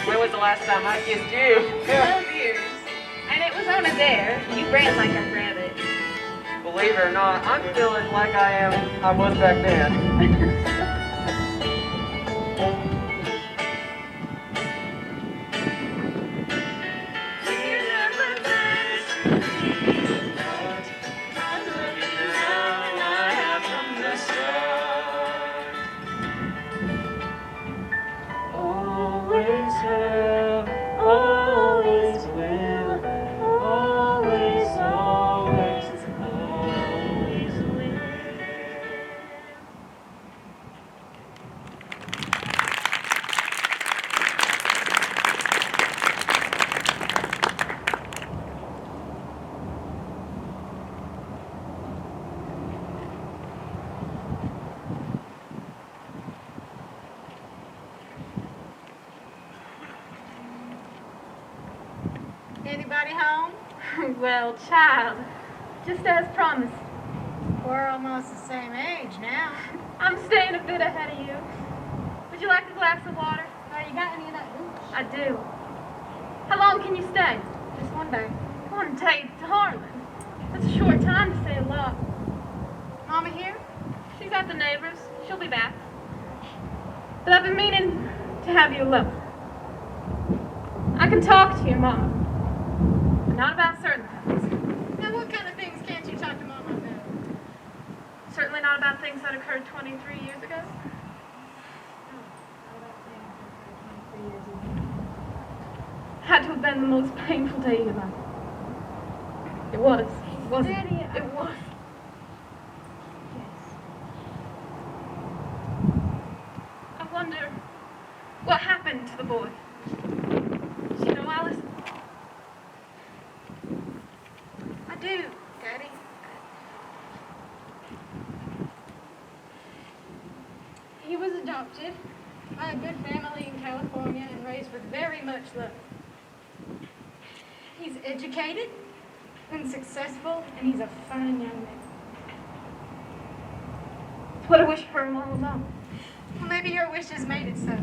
[SPEAKER 3] When was the last time I kissed you?
[SPEAKER 5] 12 years. And it was on a dare. You ran like a rabbit.
[SPEAKER 3] Believe it or not, I'm feeling like I was back then. Always have, always will, always, always, always will.
[SPEAKER 6] Anybody home?
[SPEAKER 5] Well, child, just as promised.
[SPEAKER 6] We're almost the same age now.
[SPEAKER 5] I'm staying a bit ahead of you. Would you like a glass of water?
[SPEAKER 6] you got any of that hooch?
[SPEAKER 5] I do. How long can you stay?
[SPEAKER 6] Just one day.
[SPEAKER 5] 1 day to Harlan. That's a short time to say a lot.
[SPEAKER 6] Mama here?
[SPEAKER 5] She's at the neighbors. She'll be back. But I've been meaning to have you alone. I can talk to your mama, but not about certain things.
[SPEAKER 6] Now, what kind of things can't you talk to Mama about?
[SPEAKER 5] Certainly not about things that occurred 23 years ago. Had to have been the most painful day of your life. It was. It wasn't.
[SPEAKER 6] Daddy,
[SPEAKER 5] It was.
[SPEAKER 6] Yes.
[SPEAKER 5] I wonder what happened to the boy. Do you know, Alice?
[SPEAKER 6] I do, Daddy. He was adopted by a good family in California and raised with very much love. He's educated and successful, and he's a fine young man.
[SPEAKER 5] It's what I wish for him all along.
[SPEAKER 6] Well, maybe your wishes made it so.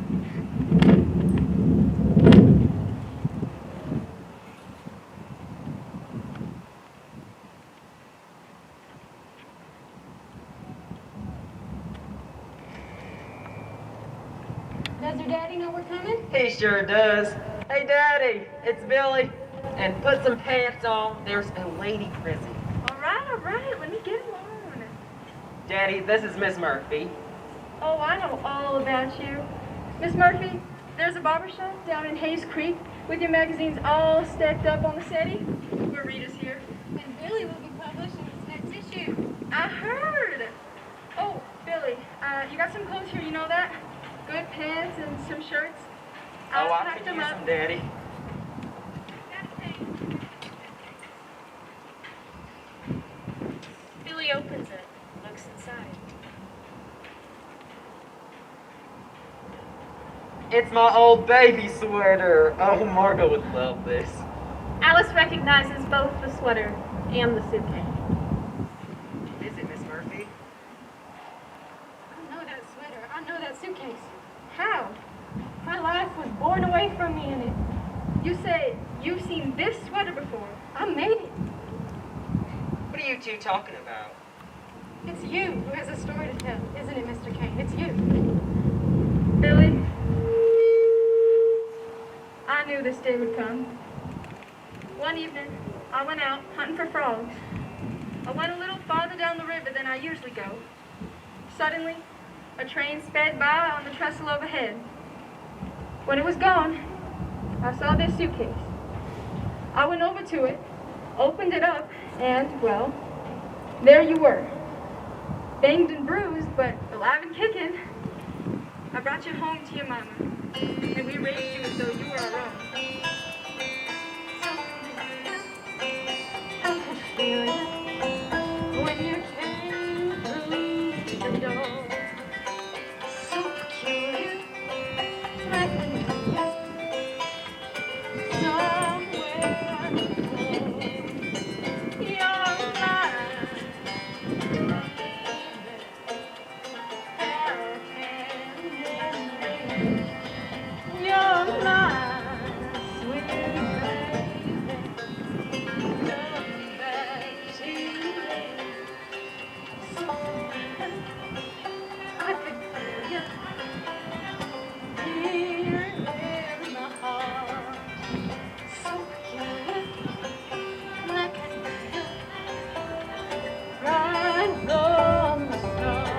[SPEAKER 6] Does your daddy know we're coming?
[SPEAKER 3] He sure does. Hey, Daddy, it's Billy. And put some pants on. There's a lady present.
[SPEAKER 5] All right. Let me get along.
[SPEAKER 3] Daddy, this is Miss Murphy.
[SPEAKER 5] Oh, I know all about you. Miss Murphy, there's a barber shop down in Hayes Creek with your magazines all stacked up on the settee. Where Rita's here.
[SPEAKER 6] And Billy will be publishing his next issue.
[SPEAKER 5] I heard. Oh, Billy, you got some clothes here, you know that? Good pants and some shirts.
[SPEAKER 3] Oh, I
[SPEAKER 5] packed
[SPEAKER 3] could
[SPEAKER 5] them
[SPEAKER 3] use
[SPEAKER 5] up.
[SPEAKER 3] some, Daddy.
[SPEAKER 2] Billy opens it, looks inside.
[SPEAKER 3] It's my old baby sweater. Oh, Margot would love this.
[SPEAKER 5] Alice recognizes both the sweater and the suitcase.
[SPEAKER 3] Is it, Miss Murphy?
[SPEAKER 6] I know that sweater. I know that suitcase.
[SPEAKER 5] How?
[SPEAKER 6] My life was born away from me in it.
[SPEAKER 5] You say you've seen this sweater before.
[SPEAKER 6] I made it.
[SPEAKER 3] What are you two talking about?
[SPEAKER 6] It's you who has a story to tell, isn't it, Mr. Kane? It's you.
[SPEAKER 5] Billy, I knew this day would come. One evening, I went out hunting for frogs. I went a little farther down the river than I usually go. Suddenly, a train sped by on the trestle overhead. When it was gone, I saw this suitcase. I went over to it, opened it up, and, well, there you were. Banged and bruised, but alive and kicking. I brought you home to your mama, and we raised you as though you were our own.
[SPEAKER 6] I could feel it when you came through the door. So peculiar, like an angel somewhere before. You're mine, baby. How can it be? You're mine, sweet baby. Come back to me. So I could feel you here in my heart. So peculiar, like an angel, right from the start.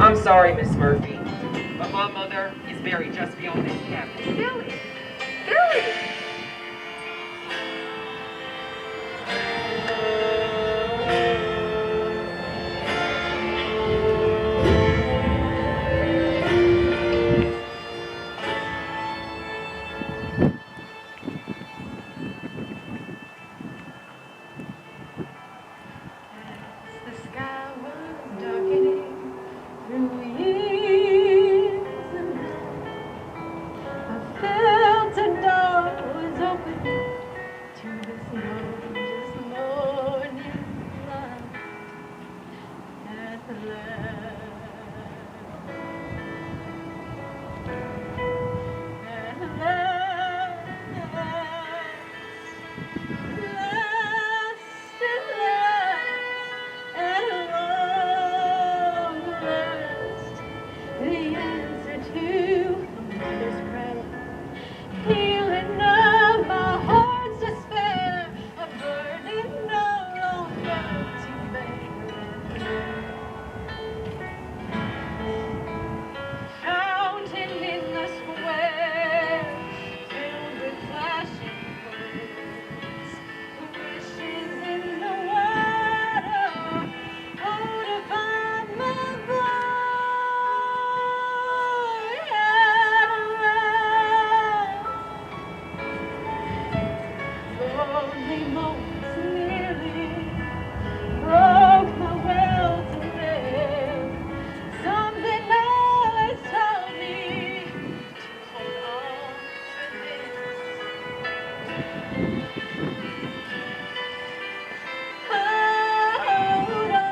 [SPEAKER 3] I'm sorry, Miss Murphy, but my mother is buried just beyond this cabin.
[SPEAKER 5] Billy! Billy!
[SPEAKER 6] As the sky was darkening through years and I felt fleeting moments nearly broke my will to live. Something always told me to hold on to this. Hold on,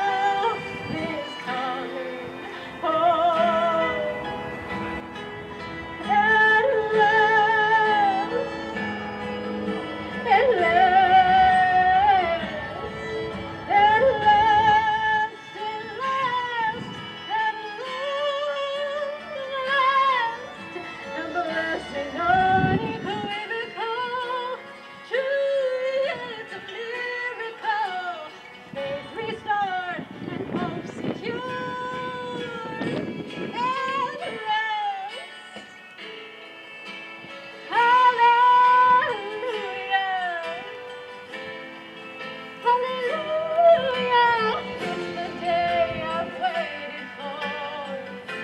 [SPEAKER 6] love is coming home at last, at last, at last, at last, at last, the blessing unequivocal, truly it's a miracle, faith restored and hope secured, at last. Hallelujah. Hallelujah. It's the day I've waited for.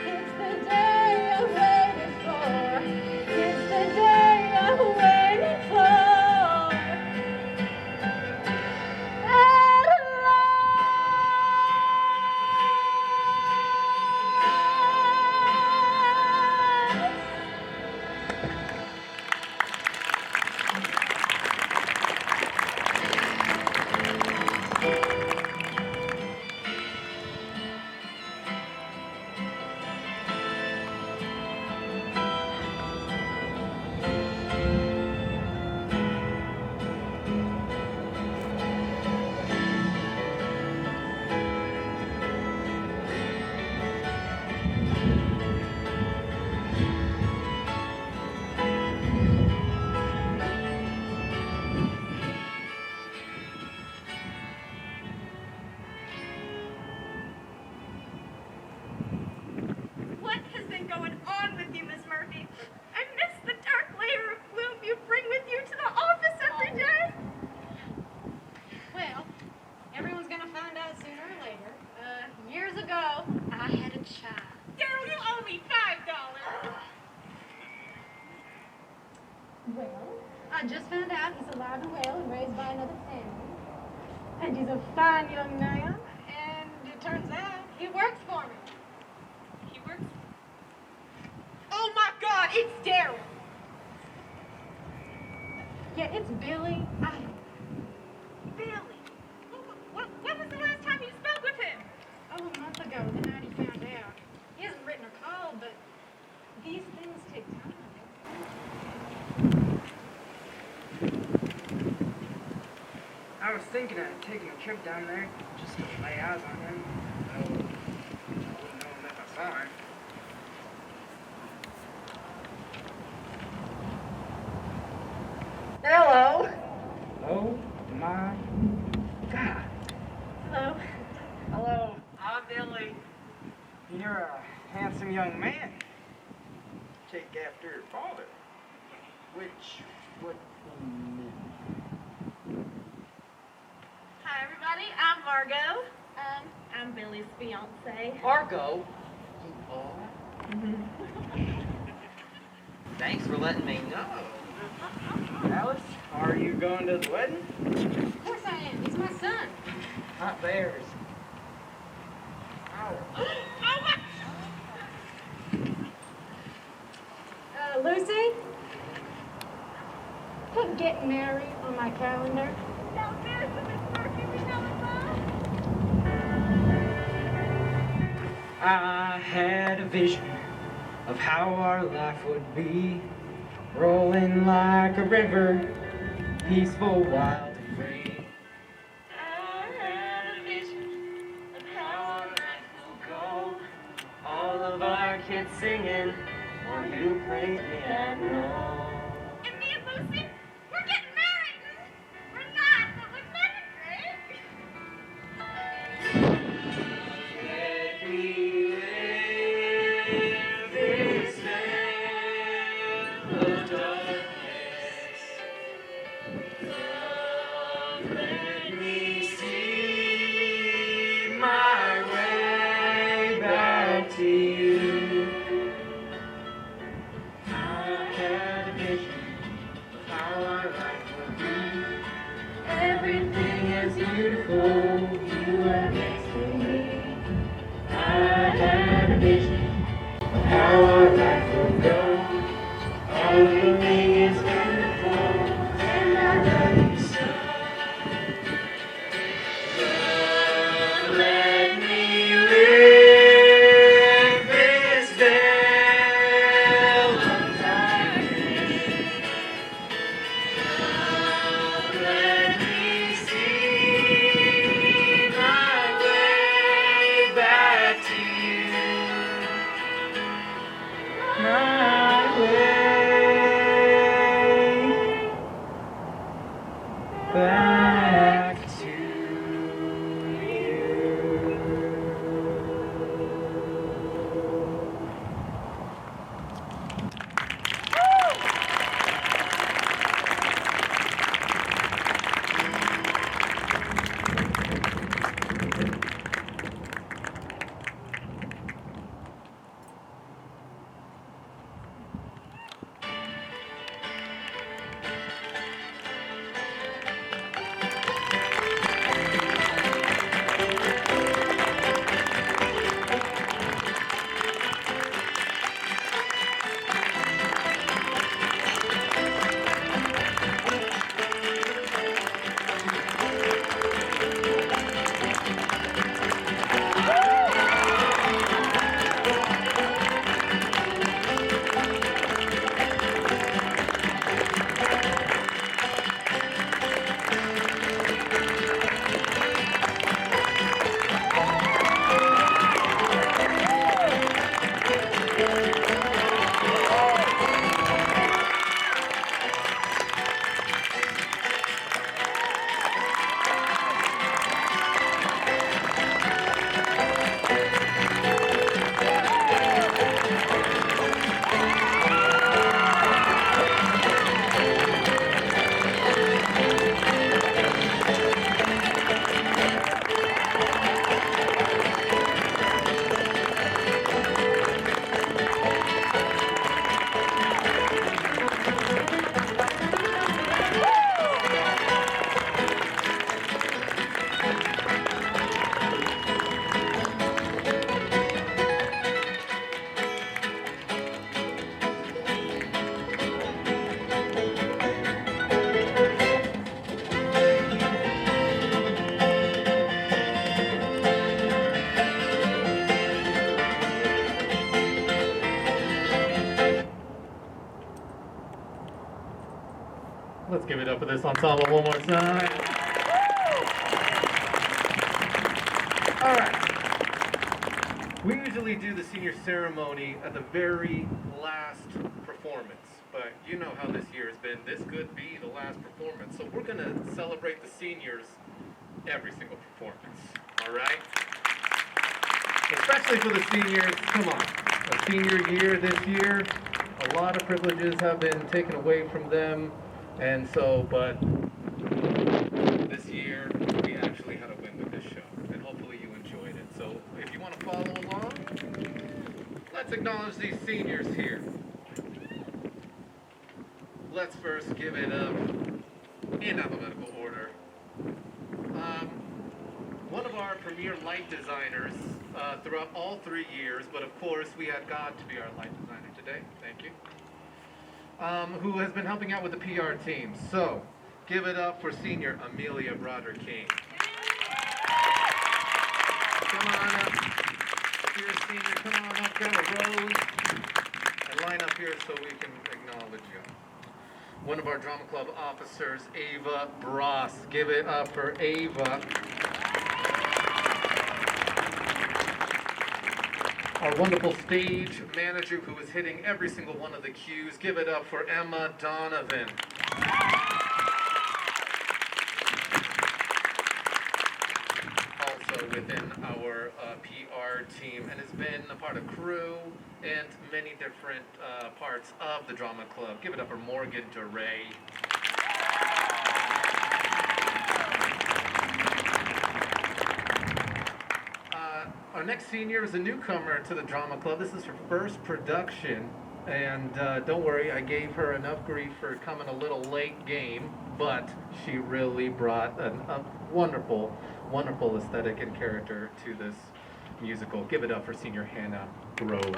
[SPEAKER 6] It's the day I've waited for. It's the day I've waited for. At last.
[SPEAKER 5] What has been going on with you, Miss Murphy? I miss the dark layer of gloom you bring with you to the office every day.
[SPEAKER 6] Well, everyone's gonna find out sooner or later. Years ago, I had a child.
[SPEAKER 5] Daryl, you owe me $5.
[SPEAKER 6] Well, I just found out he's alive and well and raised by another family. And he's a fine young man. And it turns out he works for me.
[SPEAKER 5] He works. Oh my God, it's Daryl.
[SPEAKER 6] Yeah, it's Billy.
[SPEAKER 5] Billy. When was the last time you spoke with him?
[SPEAKER 6] A month ago, the night he found out. He hasn't written or called, but these things take time.
[SPEAKER 7] I was thinking of taking a trip down there just to lay eyes on him. I wouldn't know him if I saw him.
[SPEAKER 3] Hello.
[SPEAKER 7] Oh my God.
[SPEAKER 6] Hello.
[SPEAKER 3] Hello. I'm Billy.
[SPEAKER 7] You're a handsome young man. Take after your father. Which would be me.
[SPEAKER 5] Hi, everybody. I'm Margot. I'm Billy's fiance.
[SPEAKER 3] Margot. Thanks for letting me know.
[SPEAKER 7] Alice, are you going to the wedding?
[SPEAKER 6] Of course I am. He's my son.
[SPEAKER 3] Not theirs.
[SPEAKER 6] Lucy? Put get married on my calendar.
[SPEAKER 5] Now, there's the Miss Murphy we know and love.
[SPEAKER 7] I had a vision of how our life would be, rolling like a river, peaceful, wild, and free.
[SPEAKER 3] I had a vision of how our life will go. All of our kids singing, while you praise me and know.
[SPEAKER 5] And me and Lucy, we're getting married. We're not, but wouldn't that be great?
[SPEAKER 3] Let me live this veil of darkness. Love, let me see my way back to you. I had a
[SPEAKER 7] my way back to you.
[SPEAKER 1] Let's give it up for this ensemble one more time. All right. We usually do the senior ceremony at the very last performance, but you know how this year has been. This could be the last performance, so we're going to celebrate the seniors every single performance, all right? Especially for the seniors, come on. A senior year this year, a lot of privileges have been taken away from them. And so, but this year, we actually had a win with this show, and hopefully you enjoyed it. So, if you want to follow along, let's acknowledge these seniors here. Let's first give it up in alphabetical order. One of our premier light designers throughout all 3 years, but of course, we had God to be our light designer today. Thank you. Who has been helping out with the PR team. So, give it up for senior Amelia Broderick King. Come on up. Here, senior, come on up, grab a rose, and line up here so we can acknowledge you. One of our drama club officers, Ava Bross. Give it up for Ava. Our wonderful stage manager who is hitting every single one of the cues. Give it up for Emma Donovan. Also within our PR team and has been a part of crew and many different parts of the drama club. Give it up for Morgan DeRay. Our next senior is a newcomer to the drama club. This is her first production, and don't worry, I gave her enough grief for coming a little late game, but she really brought a wonderful, wonderful aesthetic and character to this musical. Give it up for senior Hannah Grove.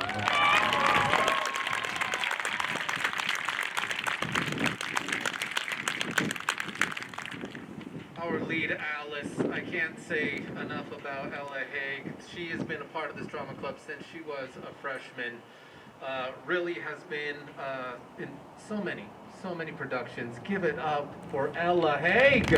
[SPEAKER 1] Our lead, Alice, I can't say enough about Ella Haig. She has been a part of this drama club since she was a freshman. Really has been in so many productions. Give it up for Ella Haig.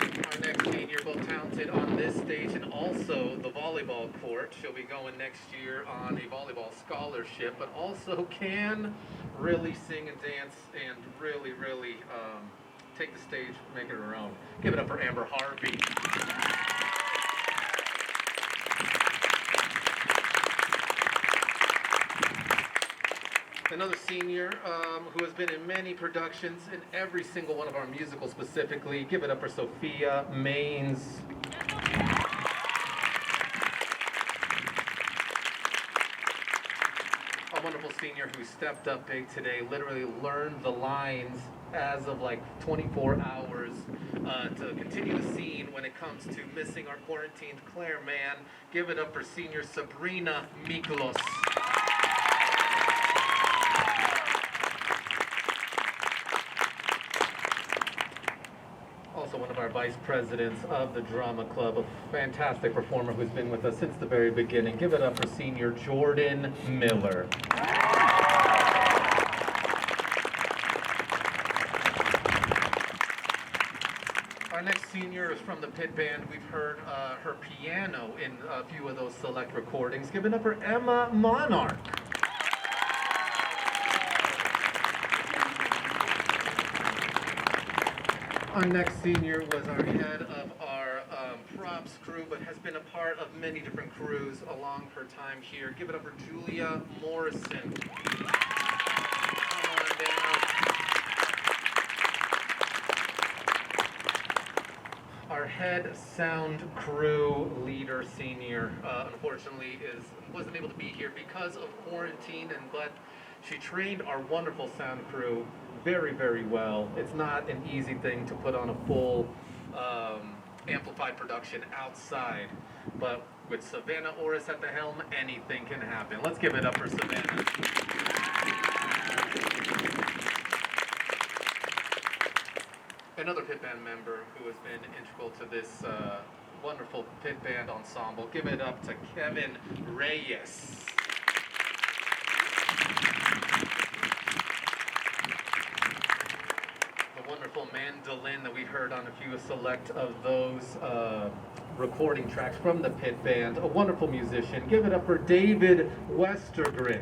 [SPEAKER 1] Our next senior, both talented on this stage and also the volleyball court. She'll be going next year on a volleyball scholarship, but also can really sing and dance and really, really take the stage, make it her own. Give it up for Amber Harvey. Another senior who has been in many productions, in every single one of our musicals specifically. Give it up for Sophia Maines. A wonderful senior who stepped up big today, literally learned the lines as of like 24 hours to continue the scene when it comes to missing our quarantined Claire man. Give it up for senior Sabrina McNicholas. Also one of our vice presidents of the drama club, a fantastic performer who's been with us since the very beginning. Give it up for senior Jordan Miller. Our next senior is from the pit band. We've heard her piano in a few of those select recordings. Give it up for Emma Monarch. Our next senior was our head of our props crew, but has been a part of many different crews along her time here. Give it up for Julia Morrison. Come on down. Our head sound crew leader senior, unfortunately, wasn't able to be here because of quarantine, but she trained our wonderful sound crew very, very well. It's not an easy thing to put on a full amplified production outside, but with Savannah Orris at the helm, anything can happen. Let's give it up for Savannah. Another pit band member who has been integral to this wonderful pit band ensemble. Give it up to Kevin Reyes. Wonderful mandolin that we heard on a few select of those recording tracks from the pit band. A wonderful musician. Give it up for David Westergren.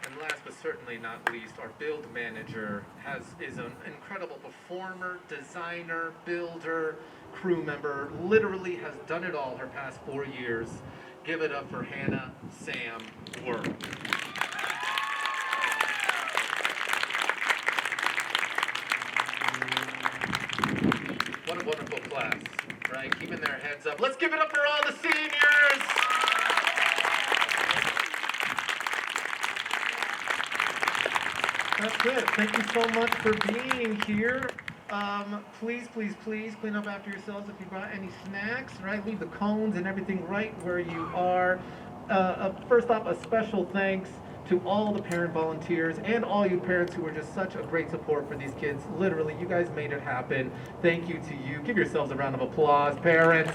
[SPEAKER 1] And last but certainly not least, our build manager is an incredible performer, designer, builder, crew member, literally has done it all her past 4 years. Give it up for Hannah Sam Work. What a wonderful class, right? Keeping their heads up. Let's give it up for all the seniors! That's it. Thank you so much for being here. Please clean up after yourselves if you brought any snacks, right? Leave the cones and everything right where you are. First off, a special thanks to all the parent volunteers and all you parents who were just such a great support for these kids. Literally, you guys made it happen. Thank you to you. Give yourselves a round of applause, parents.